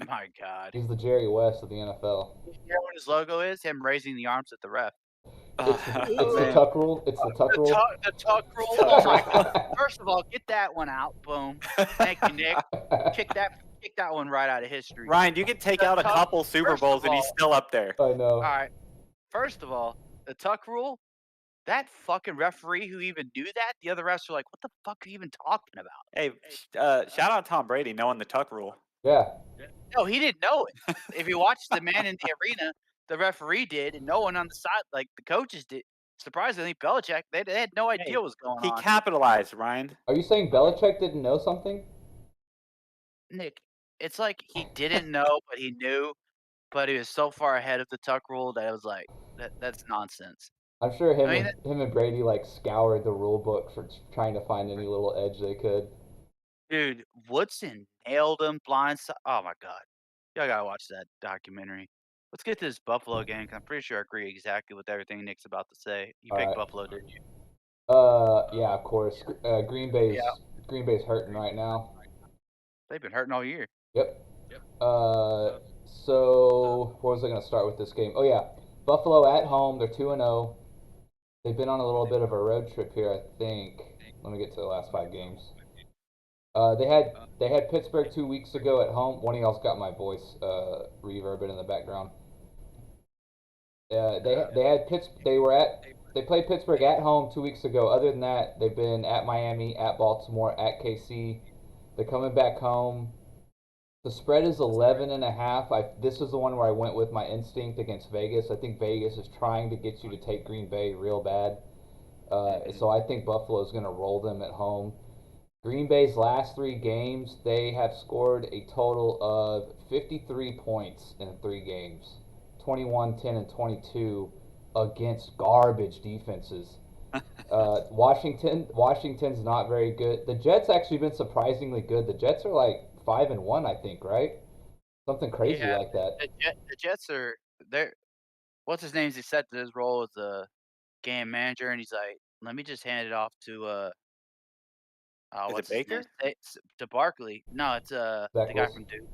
My God. He's the Jerry West of the NFL. You know what his logo is? Him raising the arms at the ref. It's the tuck rule. It's the tuck rule. The tuck rule. Oh my God. First of all, get that one out. Boom. Thank you, Nick. Kick that one right out of history. Ryan, you could take out a couple Super Bowls and he's still up there. I know. All right. First of all, the tuck rule. That fucking referee who even knew that, the other refs were like, "What the fuck are you even talking about?" Hey, shout out Tom Brady knowing the tuck rule. Yeah. No, he didn't know it. If you watch the man in the arena, the referee did, and no one on the side, like the coaches did. Surprisingly, Belichick, they had no idea what was going on. He capitalized, Ryan. Are you saying Belichick didn't know something? Nick, it's like he didn't know, but he knew, but he was so far ahead of the tuck rule that it was like, that's nonsense. I'm sure him and Brady like scoured the rule book for trying to find any little edge they could. Dude, Woodson nailed him blindside. Oh my God, y'all gotta watch that documentary. Let's get to this Buffalo game, 'cause I'm pretty sure I agree exactly with everything Nick's about to say. You picked Buffalo, didn't you? Yeah, of course. Green Bay's hurting right now. They've been hurting all year. Yep. So where was I gonna start with this game? Oh yeah, Buffalo at home. They're 2-0. They've been on a little bit of a road trip here, I think. Let me get to the last 5 games. They had Pittsburgh 2 weeks ago at home. One of y'all's got my voice reverbing in the background. They played Pittsburgh at home 2 weeks ago. Other than that, they've been at Miami, at Baltimore, at KC. They're coming back home. The spread is 11.5. This is the one where I went with my instinct against Vegas. I think Vegas is trying to get you to take Green Bay real bad. So I think Buffalo's going to roll them at home. Green Bay's last 3 games, they have scored a total of 53 points in 3 games. 21, 10, and 22 against garbage defenses. Washington's not very good. The Jets actually been surprisingly good. The Jets are like 5-1, I think, right? Something crazy like that. The Jets are there. What's his name? He set his role as a game manager, and he's like, "Let me just hand it off to Is it Baker? To Barkley." No, it's the guy from Duke.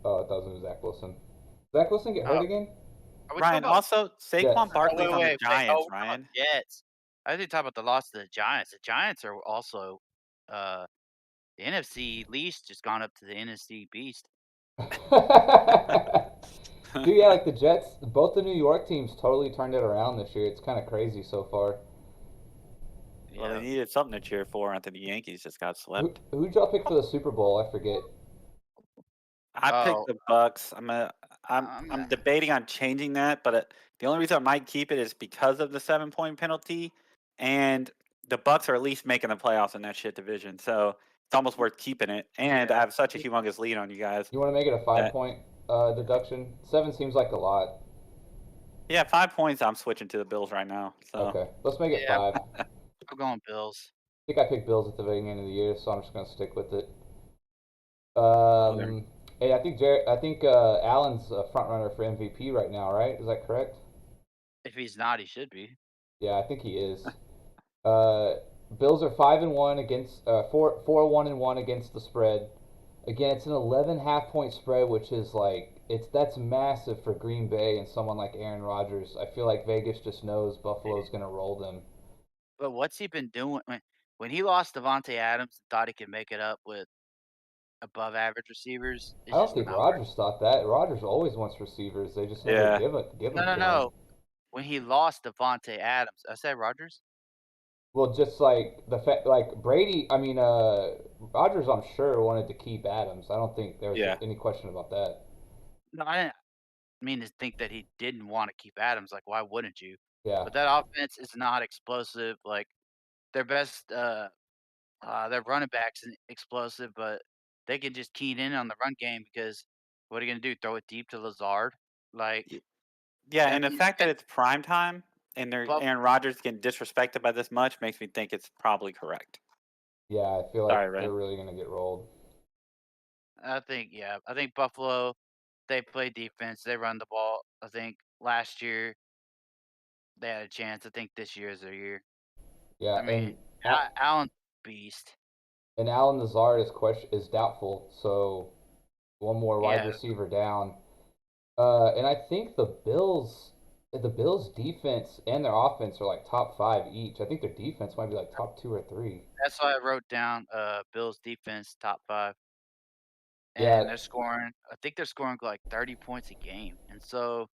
Oh, I thought it was Zach Wilson. Zach Wilson get hurt again? Ryan, also Saquon Barkley's on the Giants, Oh, Ryan. Jets. I think talk about the loss to the Giants. The Giants are also the NFC least just gone up to the NFC beast. Dude, yeah, like the Jets, both the New York teams totally turned it around this year. It's kind of crazy so far. Well, they needed something to cheer for after the Yankees just got swept. Who'd y'all pick for the Super Bowl? I forget. I picked the Bucks. I'm debating on changing that, but the only reason I might keep it is because of the 7-point penalty, and the Bucks are at least making the playoffs in that shit division, so it's almost worth keeping it. And I have such a humongous lead on you guys. You want to make it a 5-point deduction? 7 seems like a lot. Yeah, 5 points. I'm switching to the Bills right now. So. Okay, let's make it 5. I'm going Bills. I think I picked Bills at the beginning of the year, so I'm just gonna stick with it. Hey, I think Allen's a front runner for MVP right now, right? Is that correct? If he's not, he should be. Yeah, I think he is. Bills are 5-1 against 4-1-1 against the spread. Again, it's an 11.5 point spread, which is like that's massive for Green Bay and someone like Aaron Rodgers. I feel like Vegas just knows Buffalo's gonna roll them. But what's he been doing when he lost Devontae Adams? Thought he could make it up with above average receivers. I don't think Rodgers thought that. Rodgers always wants receivers. They just never give them. No. When he lost Devontae Adams, I said Rodgers. Well, just like the fact, like Brady. I mean, Rodgers, I'm sure wanted to keep Adams. I don't think there was any question about that. No, I didn't mean to think that he didn't want to keep Adams. Like, why wouldn't you? Yeah. But that offense is not explosive. Like their best, their running backs are explosive, but they can just key in on the run game because what are you gonna do? Throw it deep to Lazard? Like, yeah, and the fact that it's prime time and Aaron Rodgers getting disrespected by this much makes me think it's probably correct. Yeah, I feel like they're really gonna get rolled. I think Buffalo, they play defense, they run the ball. I think last year they had a chance. I think this year is their year. Yeah, I mean, Allen's beast. And Alan Lazard is doubtful, so one more wide Yeah. receiver down. And I think the Bills defense and their offense are like top 5 each. I think their defense might be like top 2 or 3. That's why I wrote down Bills defense top 5. And Yeah. they're scoring. I think they're scoring like 30 points a game. And so,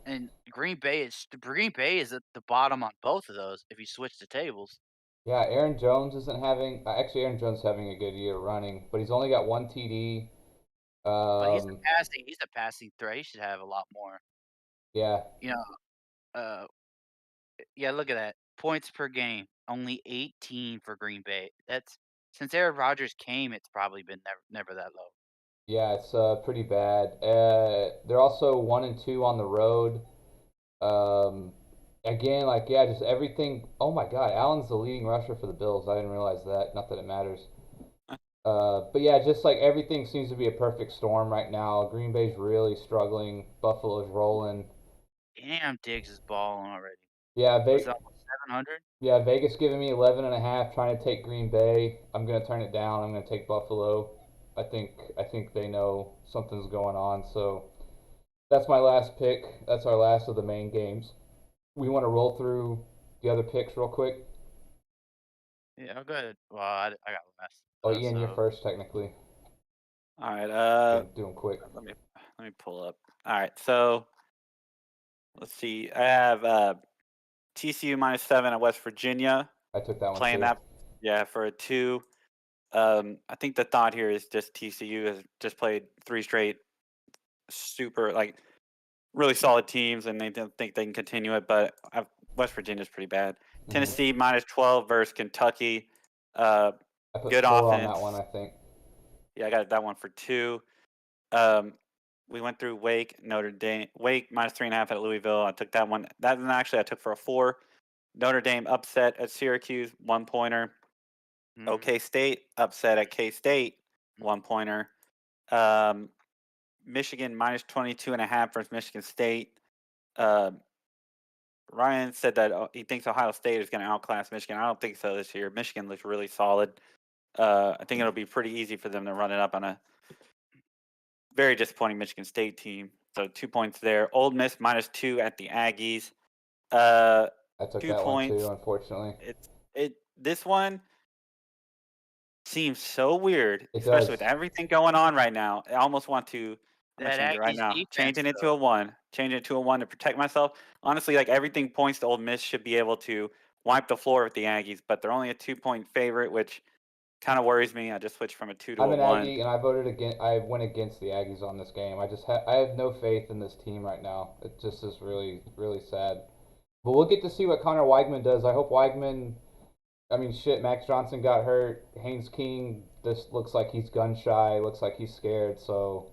and Green Bay is at the bottom on both of those. If you switch the tables. Yeah, Aaron Jones isn't having. Actually, Aaron Jones is having a good year running, but he's only got 1 TD. But he's a passing threat. He should have a lot more. Yeah. You know, yeah, look at that. Points per game, only 18 for Green Bay. That's since Aaron Rodgers came, it's probably been never that low. Yeah, it's pretty bad. They're also 1 and 2 on the road. Again, like just everything. Oh my God, Allen's the leading rusher for the Bills. I didn't realize that. Not that it matters. But yeah, just like everything seems to be a perfect storm right now. Green Bay's really struggling. Buffalo's rolling. Damn, Diggs is balling already. Yeah, Was that 700? Yeah, Vegas giving me 11.5, trying to take Green Bay. I'm gonna turn it down. I'm gonna take Buffalo. I think they know something's going on. So that's my last pick. That's our last of the main games. We want to roll through the other picks real quick. Yeah, I'll go ahead. Well, I got last. Oh, Ian, you're first technically. All right. Doing quick. Let me pull up. All right. So let's see. I have TCU -7 at West Virginia. I took that one playing too. that. Yeah, for a 2. I think the thought here is just TCU has just played 3 straight super really solid teams, and they don't think they can continue it. But West Virginia's pretty bad. Tennessee -12 versus Kentucky. I put Good 4 offense. on that one, I think. Yeah, I got that one for 2. We went through Wake, Notre Dame. Wake -3.5 at Louisville. I took that one. That one actually I took for a 4. Notre Dame upset at Syracuse, 1-pointer. OK State upset at K-State, 1-pointer. Michigan -22.5 versus Michigan State. Ryan said that he thinks Ohio State is going to outclass Michigan. I don't think so this year. Michigan looks really solid. I think it'll be pretty easy for them to run it up on a very disappointing Michigan State team. So 2 points there. Ole Miss -2 at the Aggies. I took 2 that points. one too, unfortunately. This one seems so weird, It especially does. with everything going on right now. I almost want to change it right Aggies now. defense, Changing it to a 1. Changing it to a 1 to protect myself. Honestly, like everything points to Ole Miss should be able to wipe the floor with the Aggies, but they're only a 2-point favorite, which kind of worries me. I just switched from a 2 to I'm a an 1. Aggie, and I went against the Aggies on this game. I have no faith in this team right now. It just is really, really sad. But we'll get to see what Connor Weigman does. I hope Weigman. I mean, shit. Max Johnson got hurt. Haynes King. This looks like he's gun shy. Looks like he's scared. So,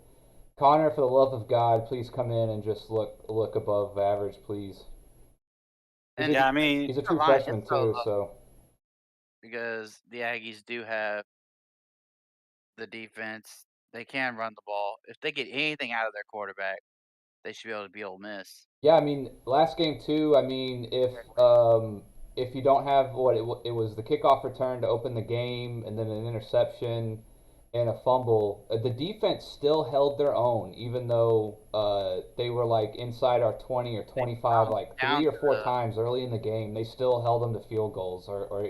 Connor, for the love of God, please come in and just look above average, please. And yeah, I mean, he's a true freshman too. So. Because the Aggies do have the defense, they can run the ball. If they get anything out of their quarterback, they should be able to beat Ole Miss. Yeah, I mean, last game too. I mean, if you don't have it was the kickoff return to open the game, and then an interception and a fumble, the defense still held their own, even though they were like inside our 20 or 25, like 3 or 4 times early in the game. They still held them to field goals, or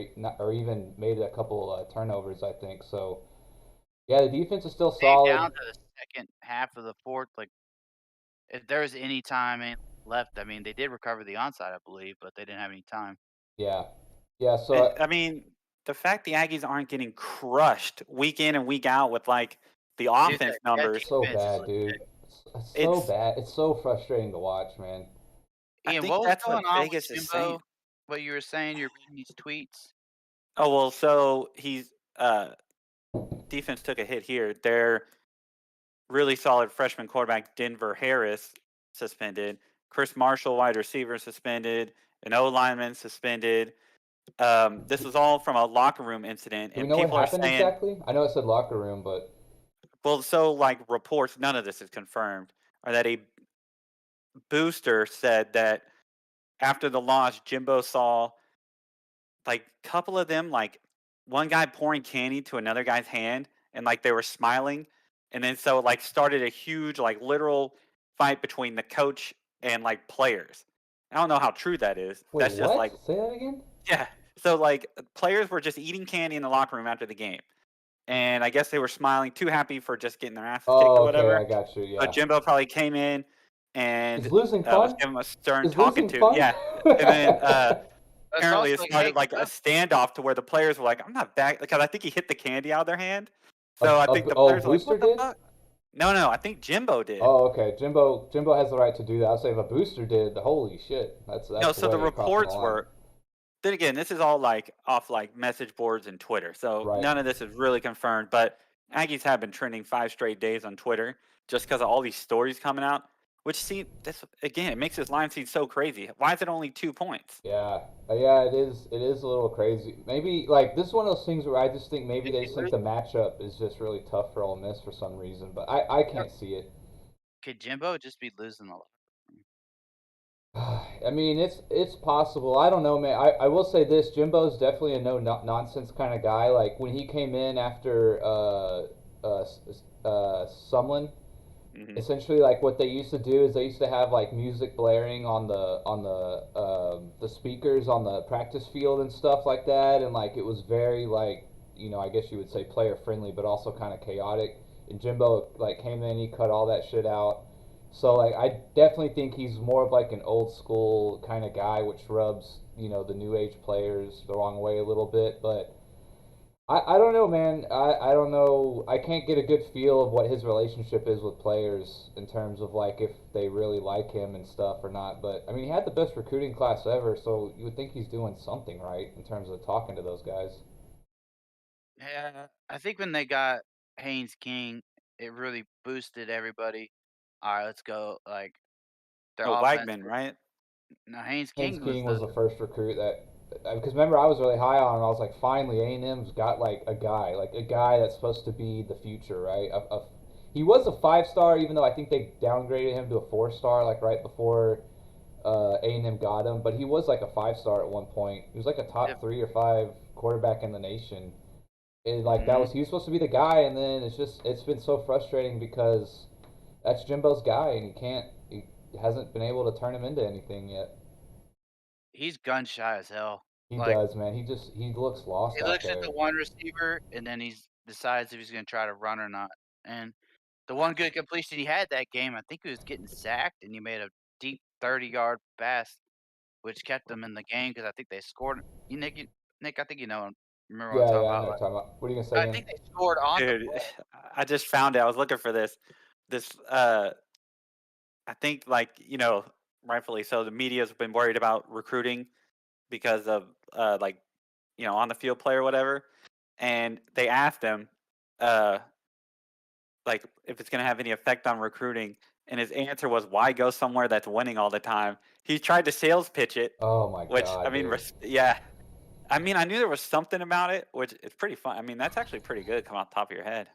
even made a couple turnovers, I think. So, yeah, the defense is still solid. Down to the second half of the fourth, like if there was any time left, I mean, they did recover the onside, I believe, but they didn't have any time. Yeah. So I mean, the fact the Aggies aren't getting crushed week in and week out with like the offense numbers. So bad, dude. It's so bad. It's so frustrating to watch, man. Ian, what was going on with Jimbo? What you were saying? You're reading these tweets. Oh well, so he's defense took a hit here. Their really solid freshman quarterback Denver Harris suspended. Chris Marshall, wide receiver, suspended. An O lineman suspended. This was all from a locker room incident. Do we know people what happened are saying, exactly? I know it said locker room, but well, so like reports, none of this is confirmed, are that a booster said that after the loss, Jimbo saw like couple of them, like one guy pouring candy to another guy's hand, and like they were smiling, and then so like started a huge like literal fight between the coach and like players. I don't know how true that is. Wait, That's just what? like Say that again? yeah. So like players were just eating candy in the locker room after the game, and I guess they were smiling, too happy for just getting their asses kicked or Oh, okay, whatever. I got you. So Yeah. Jimbo probably came in and Is losing was fun? giving him a stern Is talking losing to. fun? Yeah, and then That's apparently it also started hey, like a standoff to where the players were like, "I'm not back," because I think he hit the candy out of their hand. So I think the players were like, Booster "What the did? fuck?" No, I think Jimbo did. Oh, okay. Jimbo has the right to do that. I'll say if a booster did, holy shit. That's No, so the way crossing reports line. were. Then again, this is all like off like message boards and Twitter, so Right. none of this is really confirmed. But Aggies have been trending 5 straight days on Twitter just because of all these stories coming out. Which seem this again, it makes this line seem so crazy. Why is it only 2 points? Yeah, it is. It is a little crazy. Maybe like this is one of those things where I just think maybe they just think the matchup is just really tough for Ole Miss for some reason, but I can't see it. Could Jimbo just be losing the? I mean, it's possible. I don't know, man. I will say this: Jimbo's definitely a nonsense kind of guy. Like when he came in after Sumlin. Mhm. Essentially, like what they used to do is they used to have like music blaring on the speakers on the practice field and stuff like that, and like it was very like I guess you would say player friendly, but also kind of chaotic. And Jimbo like came in, he cut all that shit out. So like I definitely think he's more of like an old school kind of guy, which rubs the new age players the wrong way a little bit, but. I don't know, man. I don't know. I can't get a good feel of what his relationship is with players in terms of like if they really like him and stuff or not. But I mean, he had the best recruiting class ever, so you would think he's doing something right in terms of talking to those guys. Yeah, I think when they got Haynes King, it really boosted everybody. All right, let's go. Like their Oh, offense. Wagman, right? No, Haynes Haynes King King was was the first recruit that because remember I was really high on him. I was like, finally A&M's got like a guy that's supposed to be the future, right? He was a 5-star, even though I think they downgraded him to a 4-star, like right before A&M got him. But he was like a 5-star at one point. He was like a top 3 or 5 quarterback in the nation. And like that was he was supposed to be the guy, and then it's been so frustrating because that's Jimbo's guy, and he hasn't been able to turn him into anything yet. He's gun shy as hell. He Like, does, man. He looks lost he out looks there. at the one receiver and then he decides if he's going to try to run or not. And the one good completion he had that game, I think he was getting sacked and he made a deep 30-yard pass, which kept them in the game because I think they scored. Nick, I think remember what I'm Yeah, talking I know about. what you're talking about. What are you gonna say? I Ian? think they scored on the Dude, play. I just found it. I was looking for this. I think like rightfully so. The media's been worried about recruiting because of like on the field play or whatever, and they asked him uh like if it's going to have any effect on recruiting, and his answer was, "Why go somewhere that's winning all the time?" He tried to sales pitch it, Oh my which god, I mean, dude. yeah. I mean, I knew there was something about it, which is pretty fun. I mean, that's actually pretty good. Come off the top of your head.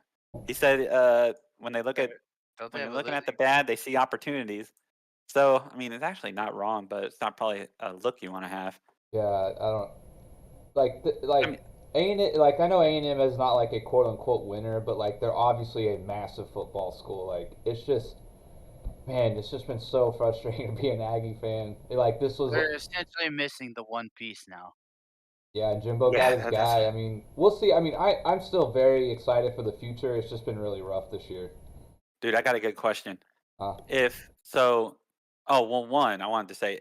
He said, when they look at Don't they when have you're a looking at the losing? bad, they see opportunities. So, I mean, it's actually not wrong, but it's not probably a look you want to have. Yeah, I don't I mean, A&M, like I know A&M is not like a quote unquote winner, but like they're obviously a massive football school. Like it's just been so frustrating to be an Aggie fan. Like this was They're essentially missing the one piece now. yeah, Jimbo got yeah, his that's guy. I mean, we'll see. I mean, I'm still very excited for the future. It's just been really rough this year. dude. I got a good question. Uh, If so, oh well, one I wanted to say,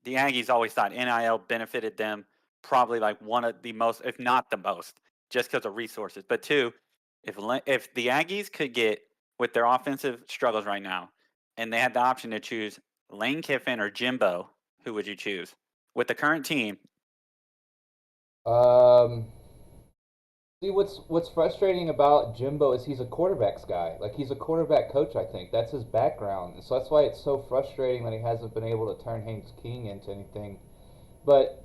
the Aggies always thought NIL benefited them probably like one of the most, if not the most, just because of resources. But two, if the Aggies could get with their offensive struggles right now, and they had the option to choose Lane Kiffin or Jimbo, who would you choose with the current team? um, See what's frustrating about Jimbo is he's a quarterbacks guy. Like he's a quarterback coach, I think. That's his background. And so that's why it's so frustrating that he hasn't been able to turn Haynes King into anything. But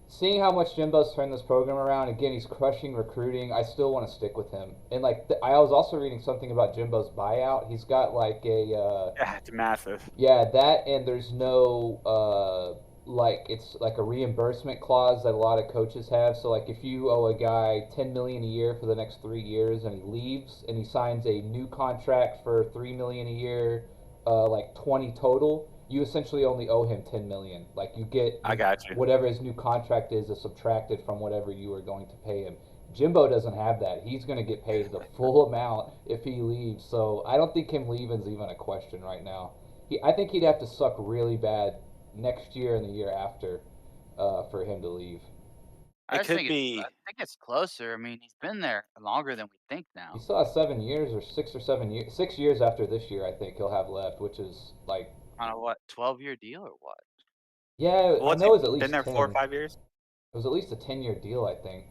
seeing how much Jimbo's turned this program around, again, he's crushing recruiting. I still want to stick with him. And like I was also reading something about Jimbo's buyout. He's got like a Yeah, it's massive. yeah, that and there's no like it's like a reimbursement clause that a lot of coaches have. So like if you owe a guy 10 million a year for the next 3 years and he leaves and he signs a new contract for 3 million a year, like 20 total, you essentially only owe him 10 million. Like I got you. whatever his new contract is subtracted from whatever you are going to pay him. Jimbo doesn't have that. He's going to get paid the full amount if he leaves. So I don't think him leaving's even a question right now. I think he'd have to suck really bad next year and the year after for him to leave. I It just could think be. I think it's closer. I mean, he's been there longer than we think now. He still has 7 years or 6 or 7 years. 6 years after this year, I think he'll have left, which is like On a what, 12-year deal or what? yeah, I What's know he it was at least been there 10. 4 or 5 years? It was at least a 10-year deal, I think.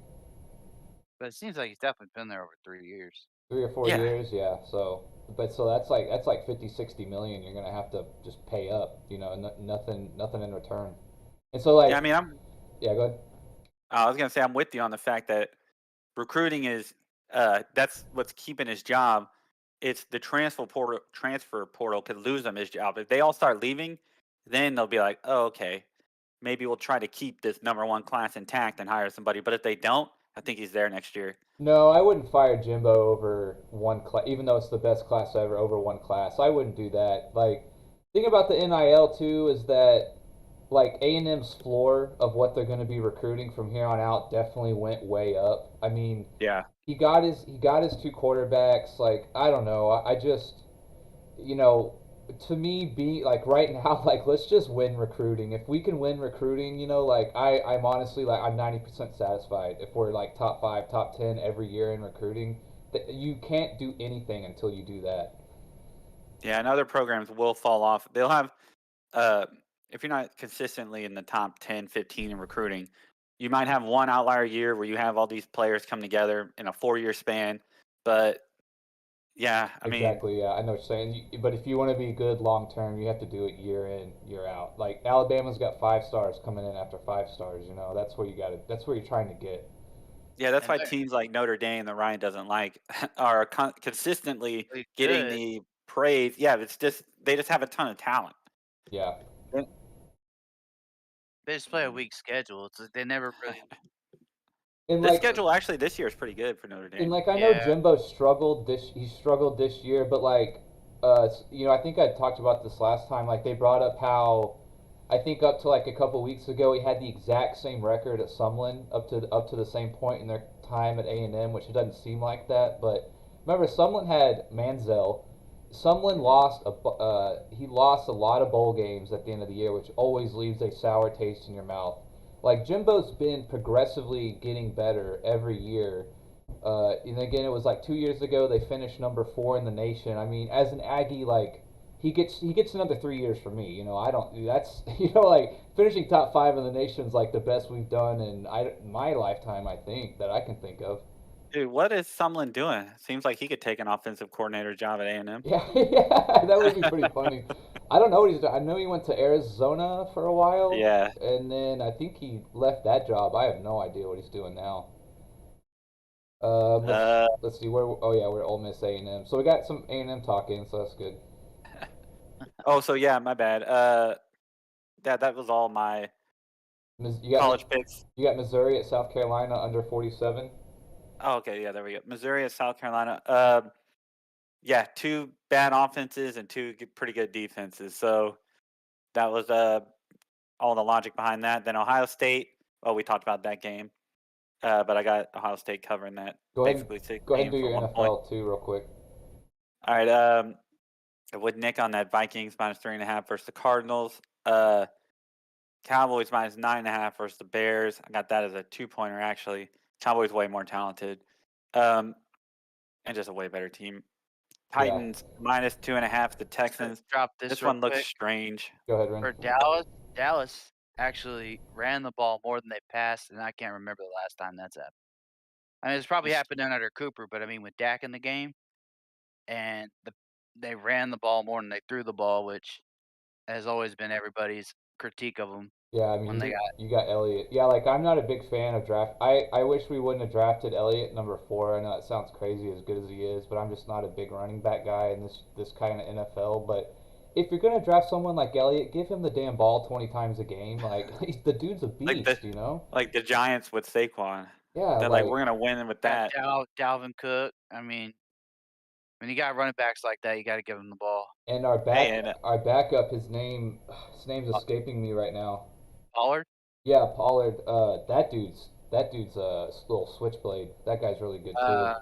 But it seems like he's definitely been there over 3 years. 3 or 4 Yeah. years, yeah. So that's like 50, 60 million you're going to have to just pay up, nothing in return. And so like Yeah, I mean, yeah, go ahead. I was gonna say I'm with you on the fact that recruiting is that's what's keeping his job. It's the transfer portal could lose him his job. If they all start leaving, then they'll be like, oh, okay, maybe we'll try to keep this #1 class intact and hire somebody. But if they don't, I think he's there next year. No, I wouldn't fire Jimbo over one class, even though it's the best class ever over one class. I wouldn't do that. Like, thing about the NIL too is that like A&M's floor of what they're going to be recruiting from here on out definitely went way up. I mean, Yeah. he got his 2 quarterbacks. Like, I don't know. I just, to me, be like right now, like let's just win recruiting. If we can win recruiting, like I'm honestly like I'm 90% satisfied if we're like top 5, top 10 every year in recruiting. You can't do anything until you do that. Yeah, and other programs will fall off. They'll have if you're not consistently in the top 10, 15 in recruiting, you might have one outlier year where you have all these players come together in a 4-year span. But yeah, I mean, Exactly, yeah, I know what you're saying. But if you want to be good long term, you have to do it year in, year out. Like Alabama's got 5 stars coming in after 5 stars. That's where that's where you're trying to get. yeah, that's And why teams like Notre Dame that Ryan doesn't like are consistently they're getting good. the praise. Yeah, it's just they just have a ton of talent. Yeah. They just play a weak schedule. It's like they never really. And The like, schedule actually this year is pretty good for Notre and Dame. like I know Yeah. Jimbo struggled this year, but like I think I talked about this last time. Like they brought up how I think up to like a couple weeks ago he had the exact same record at Sumlin up to the same point in their time at A&M, which it doesn't seem like that. But remember, Sumlin had Manziel. Sumlin lost he lost a lot of bowl games at the end of the year, which always leaves a sour taste in your mouth. Like Jimbo's been progressively getting better every year. And again, it was like 2 years ago they finished number 4 in the nation. I mean, as an Aggie, like he gets another 3 years from me. I don't. That's like finishing top 5 in the nation's like the best we've done in my lifetime. I think that I can think of. Dude, what is Sumlin doing? Seems like he could take an offensive coordinator job at A&M. Yeah, yeah, that would be pretty funny. I don't know what he's doing. I know he went to Arizona for a while. Yeah. And then I think he left that job. I have no idea what he's doing now. Let's see. We're Ole Miss A&M. So we got some A&M talking, so that's good. Oh, so yeah, my bad. That was all my college picks. You got Missouri at South Carolina under 47. Oh, okay, yeah, there we go. Missouri at South Carolina. Yeah, 2 bad offenses and 2 pretty good defenses. So that was all the logic behind that. Then Ohio State. Oh, we talked about that game, but I got Ohio State covering that. Go ahead and do your NFL too, real quick. All right. With Nick on that, Vikings -3.5 versus the Cardinals. Cowboys -9.5 versus the Bears. I got that as a 2-pointer actually. Cowboys way more talented, and just a way better team. Titans -2.5. The Texans. Drop This real one looks quick. strange. Go ahead, Ren. For Dallas actually ran the ball more than they passed, and I can't remember the last time that's happened. I mean, it's probably happened under Cooper, but I mean, with Dak in the game, and they ran the ball more than they threw the ball, which has always been everybody's critique of them. Yeah, I mean, when you got Elliott. Yeah, like I'm not a big fan of draft. I wish we wouldn't have drafted Elliott number 4. I know that sounds crazy, as good as he is, but I'm just not a big running back guy in this kind of NFL. But if you're gonna draft someone like Elliott, give him the damn ball 20 times a game. Like the dude's a beast, you know. Like the Giants with Saquon. Yeah, They're like, we're gonna win with that. Dalvin Cook. I mean, when you got running backs like that, you got to give them the ball. And our backup, his name's escaping me right now. Pollard. Yeah, Pollard. That dude's a little switchblade. That guy's really good too.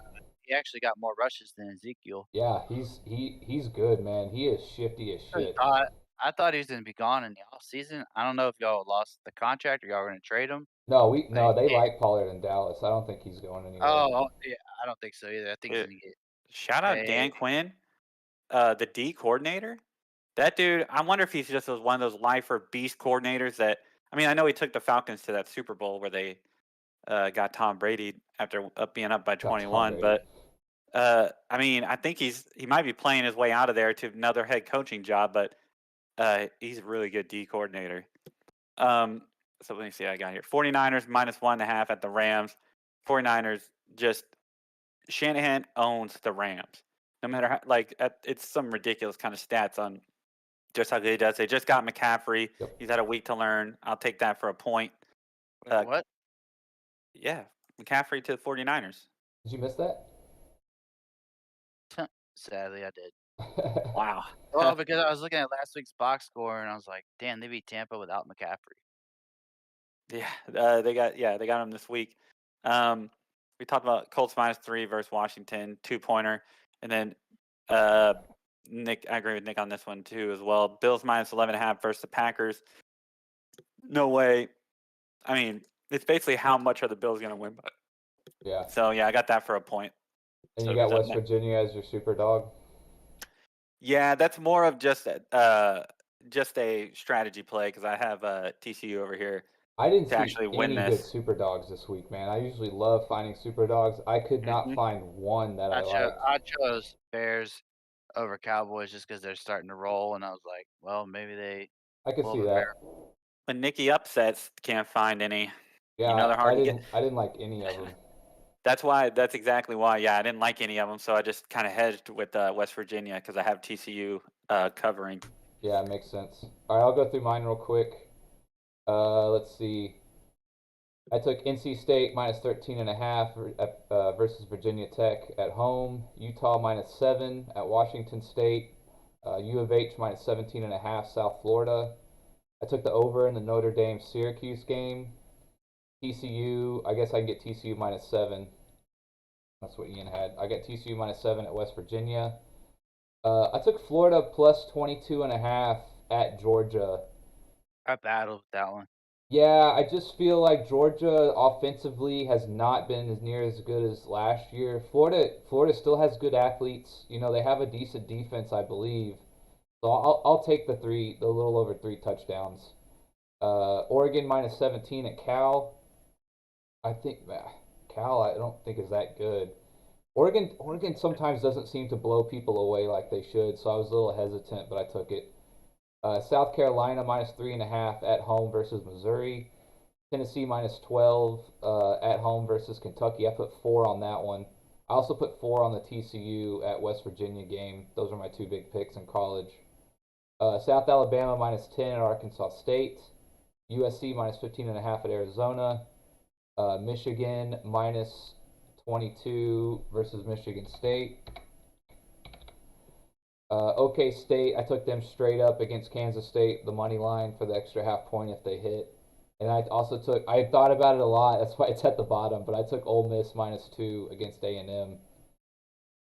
He actually got more rushes than Ezekiel. Yeah, he's good, man. He is shifty as shit. I thought he was gonna be gone in the off season. I don't know if y'all lost the contract or y'all were gonna trade him. No, they like Pollard in Dallas. I don't think he's going anywhere. Oh, yeah, I don't think so either. I think he's gonna get. Shout out Dan Quinn, the D coordinator. That dude, I wonder if he's just one of those lifer beast coordinators that. I mean, I know he took the Falcons to that Super Bowl where they got Tom Brady after being up by 21, but. I mean, I think he might be playing his way out of there to another head coaching job, but he's a really good D coordinator. So let me see what I got here. 49ers -1.5 at the Rams. 49ers just Shanahan owns the Rams. No matter how, it's some ridiculous kind of stats on just how good he does. They just got McCaffrey. Yep. He's had a week to learn. I'll take that for a point. What? Yeah, McCaffrey to the 49ers. Did you miss that? Sadly, I did. Wow. Well, because I was looking at last week's box score and I was like, damn, they beat Tampa without McCaffrey. Yeah, they got him this week. We talked about Colts -3 versus Washington, 2-pointer, and then Nick, I agree with Nick on this one too as well. Bills -11.5 versus the Packers. No way. I mean, it's basically how much are the Bills going to win by. Yeah. So yeah, I got that for a point. And you got West Virginia as your super dog? Yeah, that's more of just a strategy play because I have TCU over here. I didn't see actually win any this. good super dogs this week, man. I usually love finding super dogs. I could not find one that I liked. I chose Bears over Cowboys just because they're starting to roll, and I was like, well, maybe they. I could see that. When Nicky upsets, can't find any. Yeah, you know, they're hard I to get. didn't like any of them. That's exactly why. Yeah, I didn't like any of them, so I just kind of hedged with West Virginia because I have TCU covering. Yeah, it makes sense. All right, I'll go through mine real quick. Let's see. I took NC State -13.5 versus Virginia Tech at home. Utah -7 at Washington State. U of H -17.5 South Florida. I took the over in the Notre Dame Syracuse game. TCU, I guess I can get TCU -7. That's what Ian had. I got TCU -7 at West Virginia. I took Florida +22.5 at Georgia. I battled with that one. Yeah, I just feel like Georgia offensively has not been as near as good as last year. Florida still has good athletes. You know, they have a decent defense, I believe. So I'll take the little over 3 touchdowns. Oregon -17 at Cal. I think Cal, I don't think is that good. Oregon sometimes doesn't seem to blow people away like they should, so I was a little hesitant, but I took it. South Carolina -3.5 at home versus Missouri. Tennessee -12 at home versus Kentucky. I put 4 on that one. I also put 4 on the TCU at West Virginia game. Those are my 2 big picks in college. South Alabama -10 at Arkansas State. USC -15.5 at Arizona. Michigan -22 versus Michigan State. OK State, I took them straight up against Kansas State, the money line for the extra half point if they hit. And I thought about it a lot, that's why it's at the bottom, but I took Ole Miss -2 against A&M.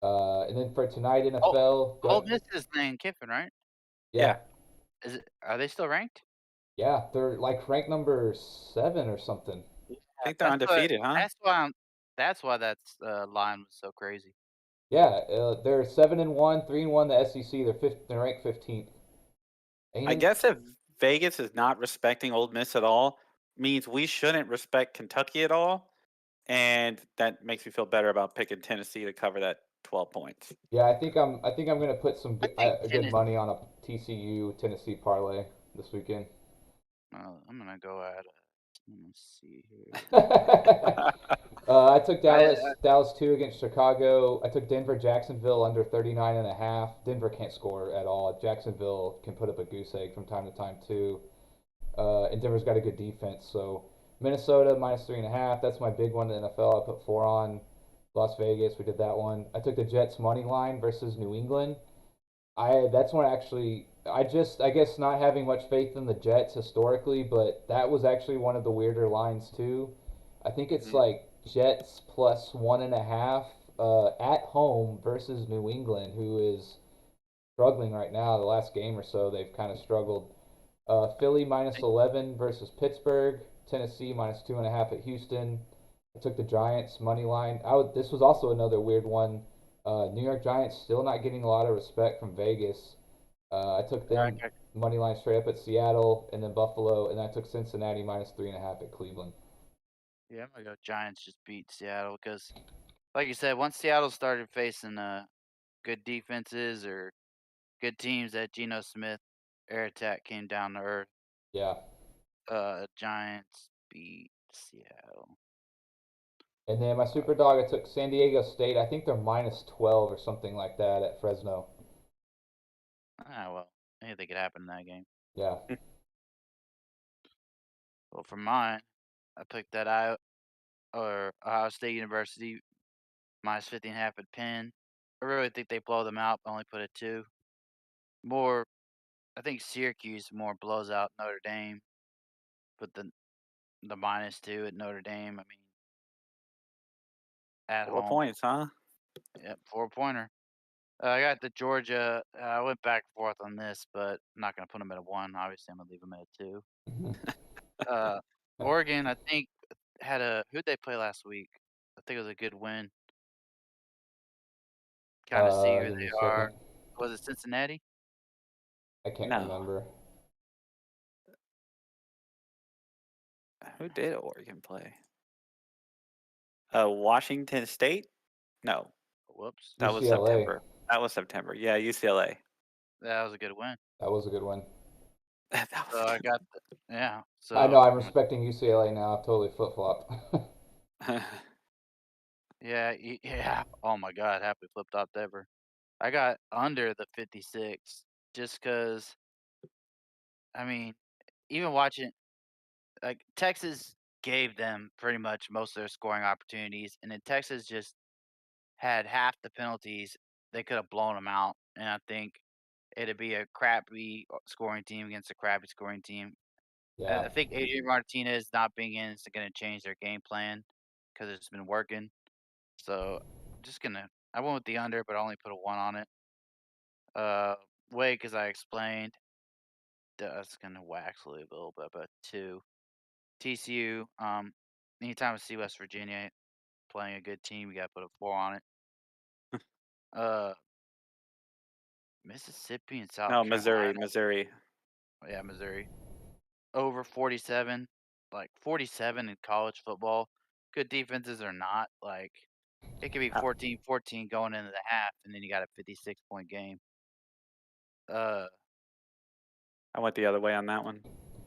And then for tonight NFL. Ole Miss is Lane Kiffin, right? Yeah. Are they still ranked? Yeah, they're like ranked number 7 or something. I think they're undefeated, huh? That's why that line was so crazy. Yeah, they're 7-1, 3-1 the SEC. They're ranked 15th. I guess if Vegas is not respecting Ole Miss at all, means we shouldn't respect Kentucky at all, and that makes me feel better about picking Tennessee to cover that 12 points. Yeah, I think I'm gonna put some good money on a TCU Tennessee parlay this weekend. I'm gonna go at Let me see here. I took Dallas 2 against Chicago. I took Denver Jacksonville under 39.5. Denver can't score at all. Jacksonville can put up a goose egg from time to time too. And Denver's got a good defense. So Minnesota minus 3.5. That's my big one in the NFL. I put 4 on. Las Vegas, we did that one. I took the Jets money line versus New England. That's one actually. I guess not having much faith in the Jets historically, but that was actually one of the weirder lines too. I think it's like Jets plus 1.5 at home versus New England, who is struggling right now. The last game or so, they've kind of struggled. Philly minus 11 versus Pittsburgh. Tennessee minus 2.5 at Houston. I took the Giants money line. This was also another weird one. New York Giants still not getting a lot of respect from Vegas. I took them money line straight up at Seattle, and then Buffalo, and I took Cincinnati minus 3.5 at Cleveland. Yeah, I'm gonna go Giants just beat Seattle because, like you said, once Seattle started facing good defenses or good teams, that Geno Smith air attack came down to earth. Yeah. Giants beat Seattle. And then my super dog, I took San Diego State. I think they're minus 12 or something like that at Fresno. Well, anything could happen in that game. Yeah. Well, for mine, I picked that Ohio State University minus 50.5 at Penn. I really think they blow them out. But only put it 2. I think Syracuse more blows out Notre Dame. Put the minus 2 at Notre Dame. I mean, at 4 home. points, huh? Yep, 4-pointer. I got the Georgia. I went back and forth on this, but I'm not going to put them at a 1. Obviously, I'm going to leave them at a 2. Oregon, I think, who'd they play last week? I think it was a good win. Kind of see who they are. Was it Cincinnati? I can't remember. Who did Oregon play? Washington State? No. Whoops. That was UCLA. September. That was September. Yeah, UCLA. That was a good win. That was a good one. So I got So I know I'm respecting UCLA now. I've totally flip flopped. yeah. Oh my God, happy flip flopped ever. I got under the 56 just because. I mean, even watching, like Texas gave them pretty much most of their scoring opportunities, and then Texas just had half the penalties. They could have blown them out, and I think it'd be a crappy scoring team against a crappy scoring team. Yeah. I think Adrian Martinez not being in is going to change their game plan because it's been working. So I went with the under, but I only put a 1 on it. Wake, as I explained, that's going to wax Louisville, but about 2. TCU, anytime I see West Virginia playing a good team, you got to put a 4 on it. Mississippi and South Carolina. Missouri. Yeah, Missouri. Over 47, like 47 in college football. Good defenses or not, like it could be 14-14 going into the half, and then you got a 56-point game. I went the other way on that one.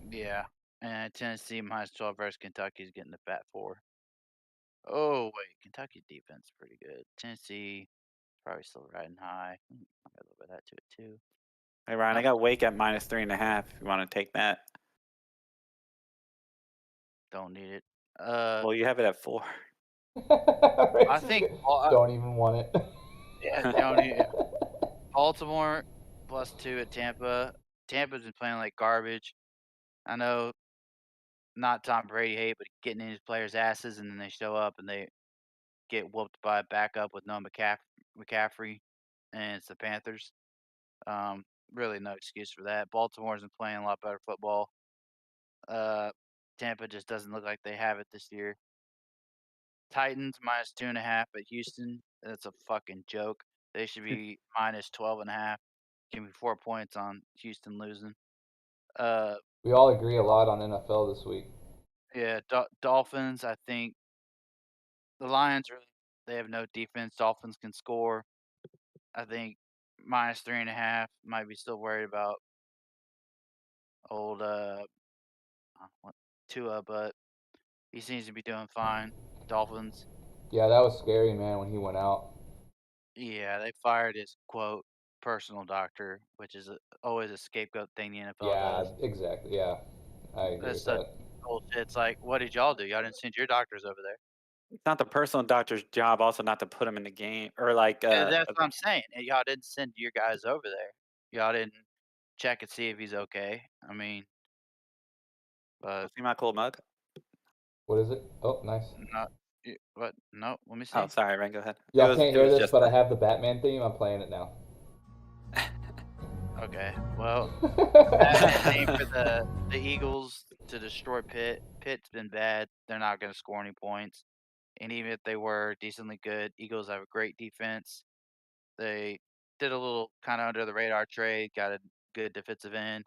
Yeah, and Tennessee minus 12 versus Kentucky's getting the fat 4. Oh wait, Kentucky's defense is pretty good. Tennessee probably still riding high. I got a little bit of that to it too. Hey Ryan, I got Wake at minus 3.5. If you want to take that. Don't need it. Well, you have it at 4. I think don't even want it. Yeah, don't need it. Baltimore plus 2 at Tampa. Tampa's been playing like garbage. I know, not Tom Brady hate, but getting in his players' asses, and then they show up and they get whooped by a backup with no McCaffrey, and it's the Panthers. Really no excuse for that. Baltimore's been playing a lot better football. Tampa just doesn't look like they have it this year. Titans minus 2.5 at Houston. That's a fucking joke. They should be minus 12.5. Give me 4 points on Houston losing. We all agree a lot on NFL this week. Yeah, Dolphins. I think the Lions they have no defense. Dolphins can score. I think minus 3.5. Might be still worried about old Tua, but he seems to be doing fine. Dolphins. Yeah, that was scary, man, when he went out. Yeah, they fired his quote personal doctor, which is always a scapegoat thing the NFL Yeah, does. exactly. Yeah, I agree That's with such that. bullshit. It's like, what did y'all do? Y'all didn't send your doctors over there. It's not the personal doctor's job also not to put him in the game or like That's what I'm saying. And y'all didn't send your guys over there. Y'all didn't check and see if he's okay. I mean, but see my cool mug. What is it? Oh, nice. not what? No, let me see. Oh, sorry, Ren, go ahead. Y'all can't hear this, but I have the Batman theme. I'm playing it now. Okay, well, that's the name for the Eagles to destroy Pitt. Pitt's been bad. They're not going to score any points. And even if they were decently good, Eagles have a great defense. They did a little kind of under the radar trade, got a good defensive end.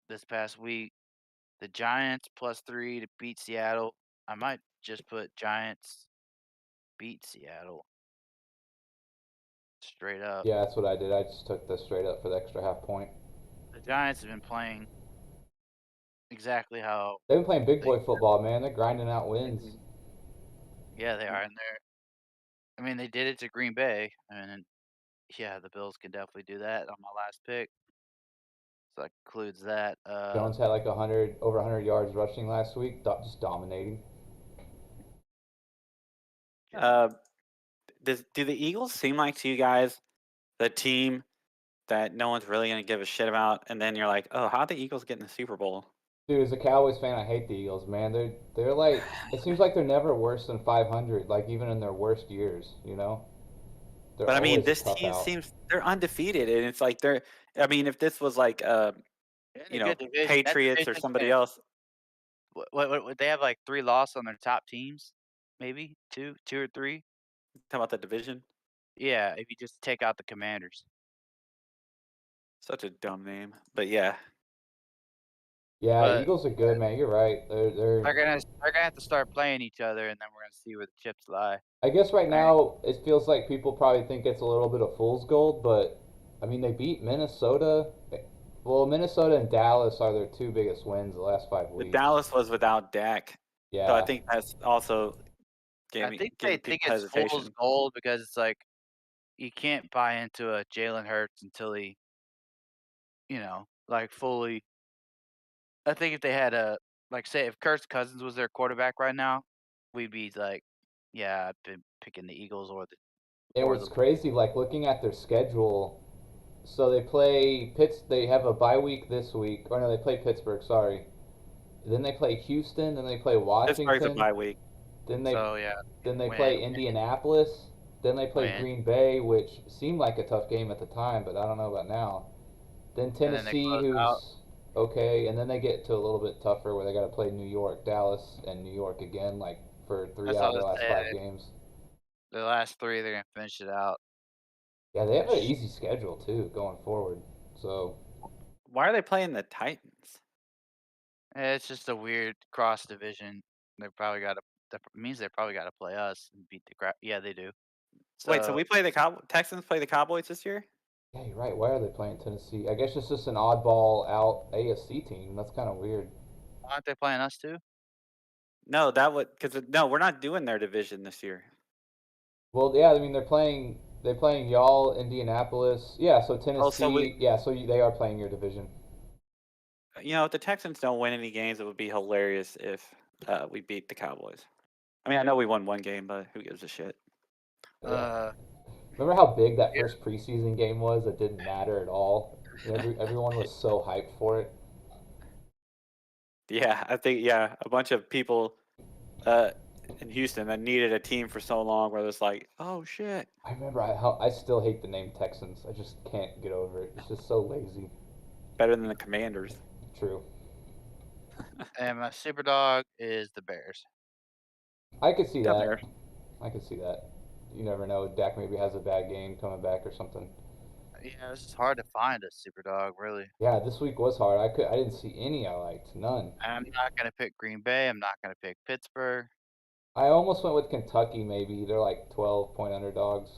This past week, the Giants +3 to beat Seattle. I might just put Giants beat Seattle straight up. Yeah, that's what I did. I just took the straight up for the extra half point. The Giants have been playing exactly how they've been playing big boy football, man. They're grinding out wins. Yeah, they are, and I mean, they did it to Green Bay, and yeah, the Bills can definitely do that on my last pick. So that concludes that. Jones had like over 100 yards rushing last week, just dominating. Do the Eagles seem like to you guys the team that no one's really going to give a shit about, and then you're like, oh, how'd the Eagles get in the Super Bowl? Dude, as a Cowboys fan, I hate the Eagles, man. They're like, it seems like they're never worse than 500, like even in their worst years, you know? But I mean, this team seems they're undefeated, and it's like they're. I mean, if this was like, you know, Patriots or somebody else. What they have like 3 losses on their top teams, maybe 2 or 3. Talk about the division. Yeah, if you just take out the Commanders. Such a dumb name, but yeah. Yeah, but Eagles are good, man. You're right. They're gonna have to start playing each other, and then we're gonna see where the chips lie. I guess right now it feels like people probably think it's a little bit of fool's gold, but I mean they beat Minnesota. Well, Minnesota and Dallas are their 2 biggest wins the last 5 weeks. The Dallas was without Dak. Yeah. So I think that's also I think they think it's fool's gold because it's like you can't buy into a Jalen Hurts until he, you know, like fully. I think if they had say if Kirk Cousins was their quarterback right now, we'd be like, yeah, I've been picking the Eagles or the. It was crazy, like looking at their schedule. So they play They have a bye week this week, or no, they play Pittsburgh. Sorry. Then they play Houston. Then they play Washington. Pittsburgh's a bye week. Then they play Indianapolis. Then they play Green Bay, which seemed like a tough game at the time, but I don't know about now. Then Tennessee, who's okay, and then they get to a little bit tougher where they got to play New York, Dallas, and New York again, like for 3 out of the last 5 games. The last 3, they're gonna finish it out. Yeah, they have an easy schedule too going forward. So, why are they playing the Titans? It's just a weird cross division. They probably got to. That means they probably got to play us and beat the crap. Yeah, they do. So, wait, so we play the Texans play the Cowboys this year? Yeah, you're right. Why are they playing Tennessee? I guess it's just an oddball out AFC team. That's kind of weird. Aren't they playing us too? No, we're not doing their division this year. Well, yeah, I mean they're playing y'all, Indianapolis. Yeah, so Tennessee. So they are playing your division. You know, if the Texans don't win any games, it would be hilarious if we beat the Cowboys. I mean, I know we won 1 game, but who gives a shit? Remember how big that first preseason game was? It didn't matter at all. Everyone was so hyped for it. Yeah, I think a bunch of people in Houston that needed a team for so long, where it's like, oh shit. I remember I still hate the name Texans. I just can't get over it. It's just so lazy. Better than the Commanders. True. And my super dog is the Bears. I could see that. I could see that. You never know. Dak maybe has a bad game coming back or something. Yeah, it's just hard to find a super dog, really. Yeah, this week was hard. I didn't see any I liked. None. I'm not gonna pick Green Bay. I'm not gonna pick Pittsburgh. I almost went with Kentucky. Maybe they're like 12-point underdogs.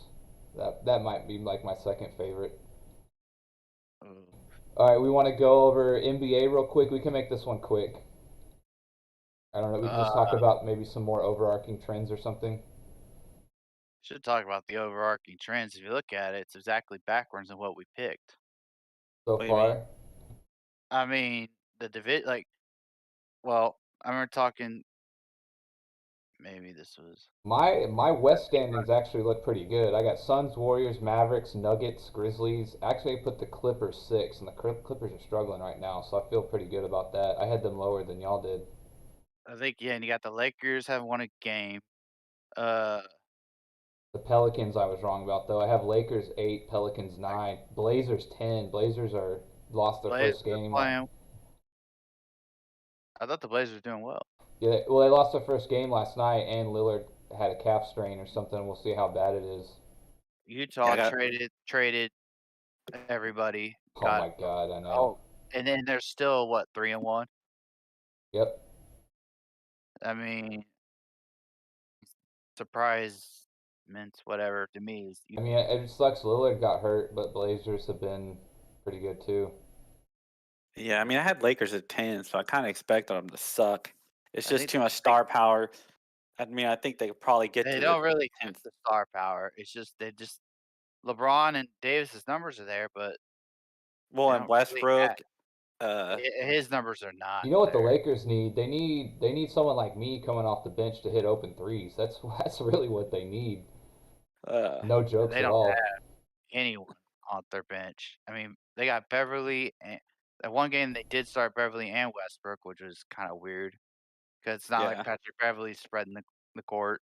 That might be like my second favorite. All right, we want to go over NBA real quick. We can make this one quick. I don't know. We can just talk about maybe some more overarching trends or something. Should talk about the overarching trends. If you look at it, it's exactly backwards than what we picked. So What do you mean? far, I mean, the division, like, well, I remember talking. Maybe this was my West standings actually look pretty good. I got Suns, Warriors, Mavericks, Nuggets, Grizzlies. Actually, I put the Clippers 6, and the Clippers are struggling right now, so I feel pretty good about that. I had them lower than y'all did. I think, yeah, and you got the Lakers haven't won a game. Uh, The Pelicans I was wrong about though. I have Lakers 8, Pelicans 9, Blazers 10. Blazers are lost their first game. playing. I thought the Blazers were doing well. Yeah, well they lost their first game last night, and Lillard had a calf strain or something. We'll see how bad it is. Utah traded everybody. Oh my God, I know. Oh, and then they're still what, 3-1? Yep. I mean, surprise meant whatever to me is. I mean, it sucks Lillard got hurt, but Blazers have been pretty good too. Yeah, I mean, I had Lakers at 10, so I kind of expected them to suck. It's I just think too much star power. I mean, I think they could probably get They to don't the really have 10th. the star power. It's just LeBron and Davis's numbers are there, but Well, they and don't really Westbrook. his numbers are not. You know what the there. Lakers need? They need someone like me coming off the bench to hit open threes. That's really what they need. No jokes They at don't all. have anyone on their bench. I mean, they got Beverly, and that one game they did start Beverly and Westbrook, which was kind of weird because it's not like Yeah. Patrick Beverly spreading the court,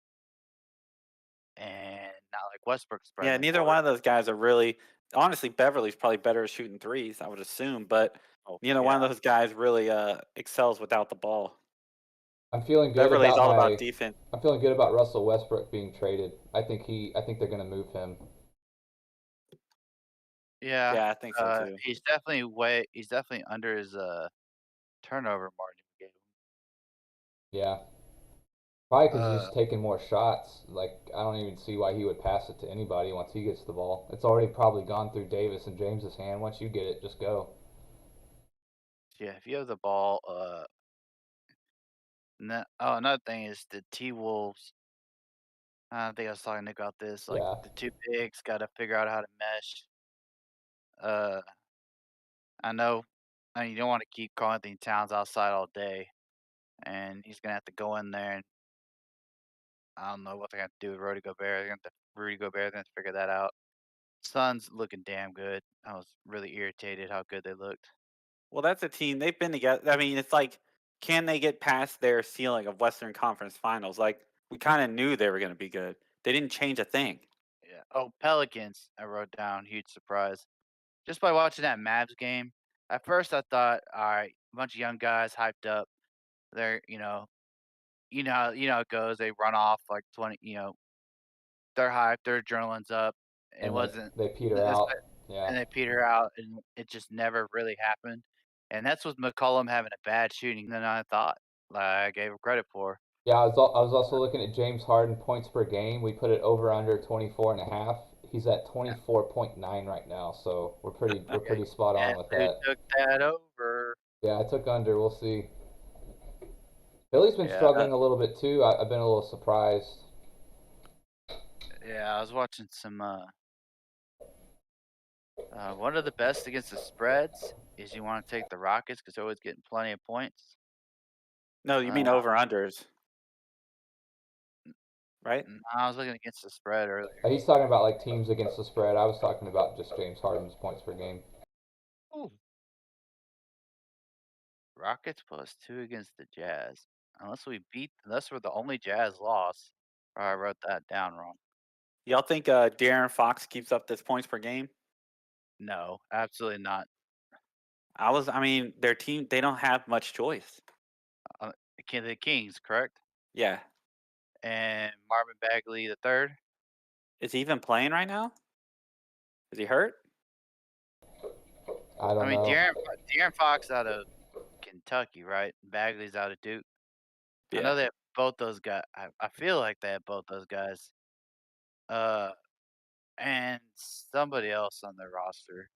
and not like Westbrook spreading. Yeah, the neither court. one of those guys are really. Honestly, Beverly's probably better at shooting threes, I would assume, but neither one of those guys really excels without the ball. I'm feeling good Beverly's about all about defense. I'm feeling good about Russell Westbrook being traded. I think they're gonna move him. Yeah, Yeah, I think so too. he's definitely under his turnover margin game. Yeah. Probably because he's just taking more shots. Like, I don't even see why he would pass it to anybody once he gets the ball. It's already probably gone through Davis and James's hand. Once you get it, just go. Yeah, if you have the ball, another thing is the T-Wolves. I think I was talking to Nick about this. Like, Yeah. the two bigs got to figure out how to mesh. I know, you don't want to keep Karl Anthony Towns outside all day, and he's gonna have to go in there, and I don't know what they're gonna do with Rudy Gobert. They're gonna have to, Rudy Gobert. They're gonna have to figure that out. Suns looking damn good. I was really irritated how good they looked. Well, that's a team. They've been together. I mean, it's like, can they get past their ceiling of Western Conference Finals? Like, we kind of knew they were going to be good. They didn't change a thing. Yeah. Oh, Pelicans. I wrote down huge surprise. Just by watching that Mavs game, at first I thought, all right, a bunch of young guys hyped up. They're, how it goes. They run off like 20. They're hyped. Their adrenaline's up. It And wasn't. they peter out. Yeah. And they peter out, and it just never really happened. And that's with McCollum having a bad shooting than I thought. Like I gave him credit for. Yeah, I was also looking at James Harden points per game. We put it over under 24.5. He's at 24.9 right now, so we're pretty spot on with that. Took that over. Yeah, I took under. We'll see. Philly's been struggling a little bit too. I've been a little surprised. Yeah, I was watching some. One of the best against the spreads is you want to take the Rockets because they're always getting plenty of points. No, you mean over unders, right? No, I was looking against the spread earlier. He's talking about like teams against the spread. I was talking about just James Harden's points per game. Ooh. Rockets +2 against the Jazz. Unless we're the only Jazz loss. Or I wrote that down wrong. Y'all think De'Aaron Fox keeps up this points per game? No, absolutely not. I mean, their team, they don't have much choice. The Kings, correct? Yeah. And Marvin Bagley the third. Is he even playing right now? Is he hurt? I don't know. De'Aaron Fox out of Kentucky, right? Bagley's out of Duke. Yeah. I know they have both those guys. I feel like they have both those guys. And somebody else on their roster.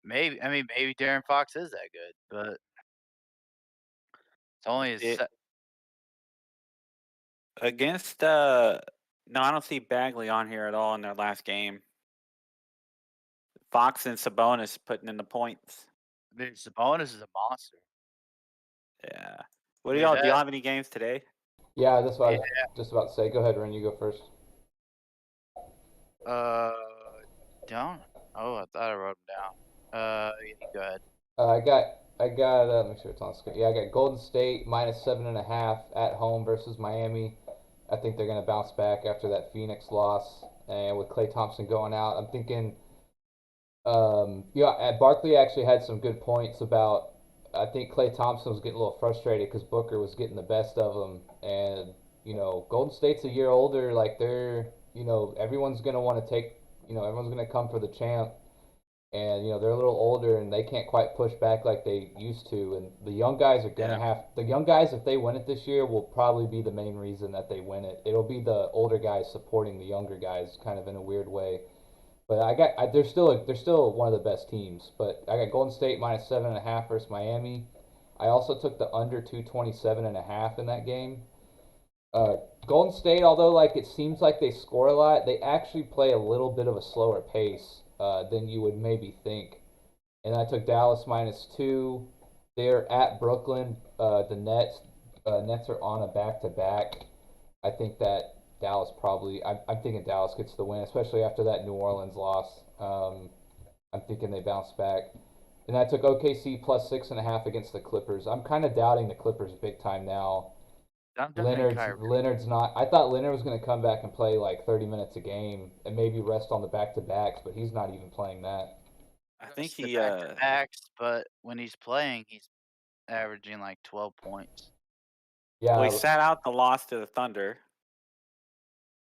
Maybe maybe Darren Fox is that good, but it's only his against no, I don't see Bagley on here at all in their last game. Fox and Sabonis putting in the points. dude, Sabonis is a monster. Yeah. What do Dude, y'all? Do y'all have any games today? Yeah, that's what I was just about to say. Go ahead, Ren. You go first. Don't. Oh, I thought I wrote them down. You go ahead. I got. Make sure it's on screen. Yeah, I got Golden State minus 7.5 at home versus Miami. I think they're gonna bounce back after that Phoenix loss, and with Klay Thompson going out, I'm thinking. Barkley actually had some good points about. I think Klay Thompson was getting a little frustrated because Booker was getting the best of him, and Golden State's a year older. Like they're, everyone's gonna want to take, everyone's gonna come for the champ, and they're a little older and they can't quite push back like they used to. And the young guys are gonna have the young guys, if they win it this year, will probably be the main reason that they win it. It'll be the older guys supporting the younger guys, kind of in a weird way. But they're still one of the best teams. But I got Golden State minus 7.5 versus Miami. I also took the under 227.5 in that game. Golden State, although like it seems like they score a lot, they actually play a little bit of a slower pace than you would maybe think. And I took Dallas minus 2. They're at Brooklyn. The Nets are on a back-to-back. I think that Dallas probably. I'm thinking Dallas gets the win, especially after that New Orleans loss. I'm thinking they bounce back. And I took OKC plus 6.5 against the Clippers. I'm kind of doubting the Clippers big time now. Leonard's not. I thought Leonard was going to come back and play like 30 minutes a game and maybe rest on the back-to-backs, but he's not even playing that. I think he back-to-backs, but when he's playing, he's averaging like 12 points. Yeah. Well, he sat out the loss to the Thunder.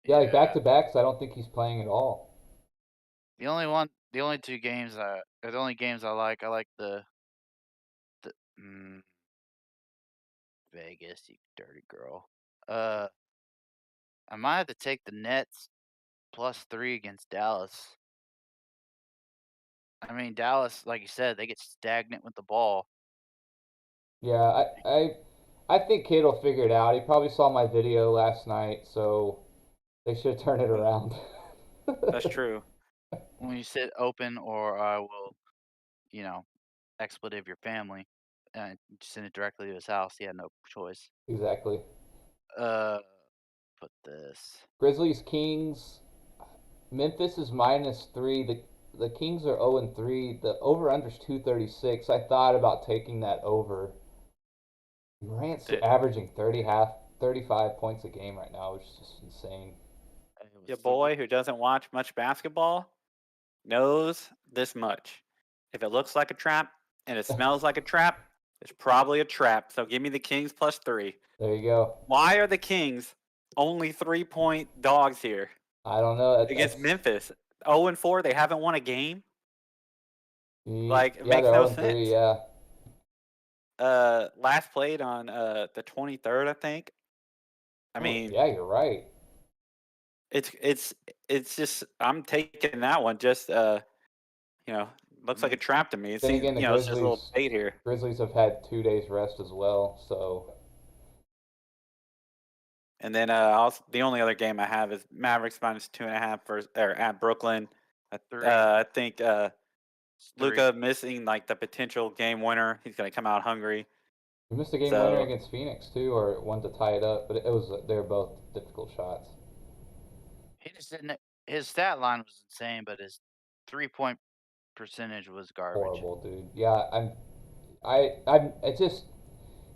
Yeah, like back-to-backs, I don't think he's playing at all. The only two games the only games I like the Vegas, you dirty girl. I might have to take the Nets plus 3 against Dallas. I mean, Dallas, like you said, they get stagnant with the ball. Yeah, I think Kid will figure it out. He probably saw my video last night, so they should turn it around. That's true. When you sit open, or I will, expletive your family and send it directly to his house. He had no choice. Exactly. Put this. Grizzlies, Kings. Memphis is minus 3. The Kings are 0-3. The over-under's 236. I thought about taking that over. Morant's averaging 35 points a game right now, which is just insane. Your boy who doesn't watch much basketball knows this much. If it looks like a trap and it smells like a trap, it's probably a trap. So give me the Kings plus 3. There you go. Why are the Kings only 3-point dogs here? I don't know. Against Memphis. 0-4, they haven't won a game? Like, it yeah, makes no 0-3, sense. Yeah. Last played on the 23rd, I think. I mean, yeah, you're right. It's just, I'm taking that one. Just looks like a trap to me. It seems, again, it's just a little bait here. Grizzlies have had 2 days rest as well, so. And then the only other game I have is Mavericks minus 2.5 at Brooklyn. I think Luka missing like the potential game winner. He's gonna come out hungry. He missed a game winner against Phoenix too, or one to tie it up, but they were both difficult shots. He just didn't. His stat line was insane, but his 3-point percentage was garbage. Horrible, dude. Yeah, it's just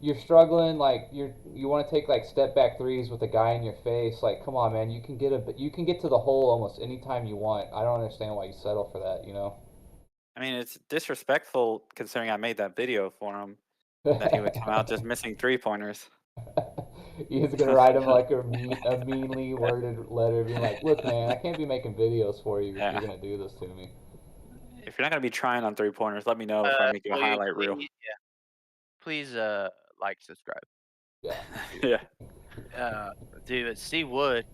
you're struggling. Like you want to take like step back threes with a guy in your face. Like, come on, man, you can get to the hole almost anytime you want. I don't understand why you settle for that. I mean, it's disrespectful considering I made that video for him that he would come out just missing 3-pointers. He's gonna write him like a meanly worded letter, being like, "Look, man, I can't be making videos for you if you're gonna do this to me." If you're not gonna be trying on 3-pointers, let me know if I make you a highlight reel. Yeah. Please, like, subscribe. Yeah. Yeah. Dude, C Wood,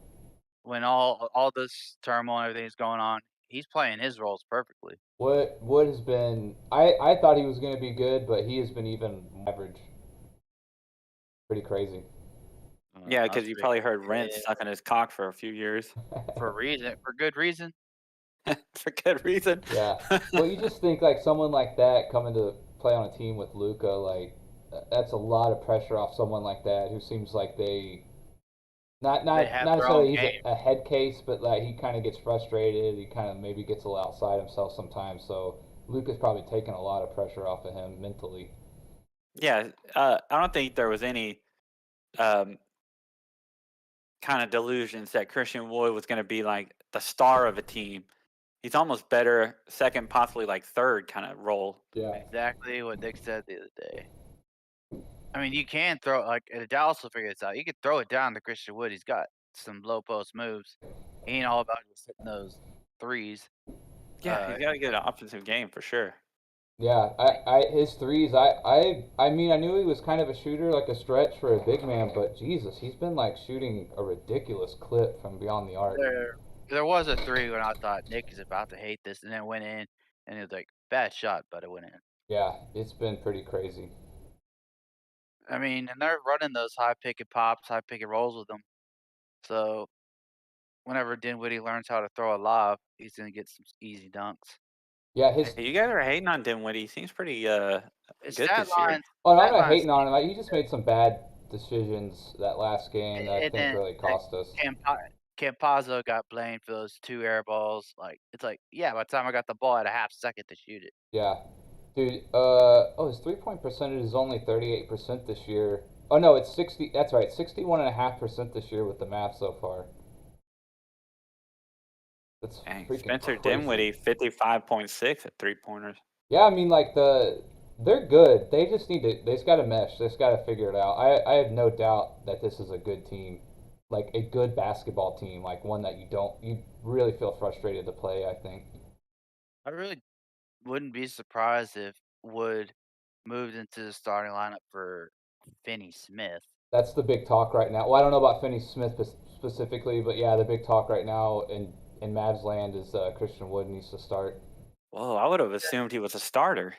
when all this turmoil and everything's going on, he's playing his roles perfectly. Wood has been. I thought he was going to be good, but he has been even average. Pretty crazy. Yeah, Must because you be probably heard Rent yeah, sucking his cock for a few years. for good reason. For good reason. Yeah. Well, you just think like someone like that coming to play on a team with Luca, like that's a lot of pressure off someone like that who seems like they They have not their own necessarily he's game. a head case, but like he kind of gets frustrated. He kind of maybe gets a little outside himself sometimes. So Luca's probably taking a lot of pressure off of him mentally. Yeah, I don't think there was any um, kind of delusions that Christian Wood was going to be like the star of a team. He's almost better, second, possibly like third kind of role. Yeah. Exactly what Nick said the other day. I mean, you can throw like Dallas will figure this out. You can throw it down to Christian Wood. He's got some low post moves. He ain't all about just hitting those threes. Yeah, he's got a good offensive game for sure. Yeah, his threes. I mean, I knew he was kind of a shooter, like a stretch for a big man, but Jesus, he's been like shooting a ridiculous clip from beyond the arc. There was a three when I thought Nick is about to hate this, and then went in, and it was like bad shot, but it went in. Yeah, it's been pretty crazy. I mean, and they're running those high pick and pops, high pick and rolls with them. So whenever Dinwiddie learns how to throw a lob, he's gonna get some easy dunks. Yeah, his. Hey, you guys are hating on Dinwiddie. He seems pretty good Stat this year. lines. Oh, no, I'm not hating on him. He just made some bad decisions that last game that I And think then really cost us. Campazzo got blamed for those 2 air balls. Like it's like, yeah, by the time I got the ball, I had a half second to shoot it. Yeah, dude. His 3-point percentage is only 38% this year. Oh no, it's 60. That's right, 61.5% this year with the Mavs so far. That's Dang, freaking Spencer crazy. Dinwiddie, 55.6 at 3-pointers. Yeah, I mean, like they're good. They just need to. They just got to mesh. They just got to figure it out. I have no doubt that this is a good team, like a good basketball team, like one that you really feel frustrated to play. I think. I really wouldn't be surprised if Wood moved into the starting lineup for Finney Smith. That's the big talk right now. Well, I don't know about Finney Smith specifically, but yeah, the big talk right now in Mavs land is Christian Wood needs to start. Whoa, I would have assumed he was a starter.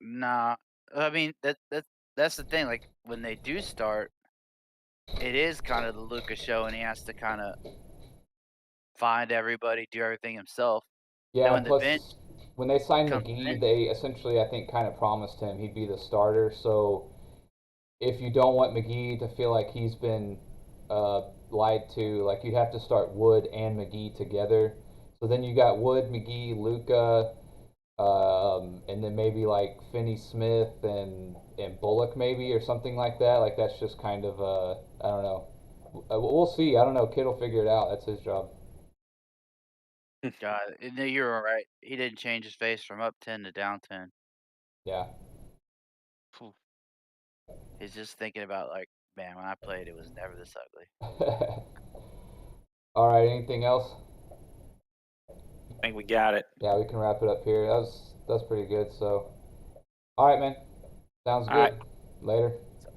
Nah, I mean that's the thing. Like when they do start, it is kind of the Lucas show, and he has to kind of find everybody, do everything himself. Yeah, when plus the bench when they signed comes McGee, in, they essentially I think kind of promised him he'd be the starter. So if you don't want McGee to feel like he's been lied to, like you'd have to start Wood and McGee together. So then you got Wood, McGee, Luca, and then maybe like Finney Smith and Bullock maybe or something like that. Like that's just kind of I don't know. We'll see. I don't know. Kid will figure it out. That's his job. God, you're right. He didn't change his face from up 10 to down 10. Yeah. Phew. He's just thinking about like, man, when I played, it was never this ugly. All right. Anything else? I think we got it. Yeah, we can wrap it up here. That's pretty good. So, all right, man. Sounds good. All right. Later.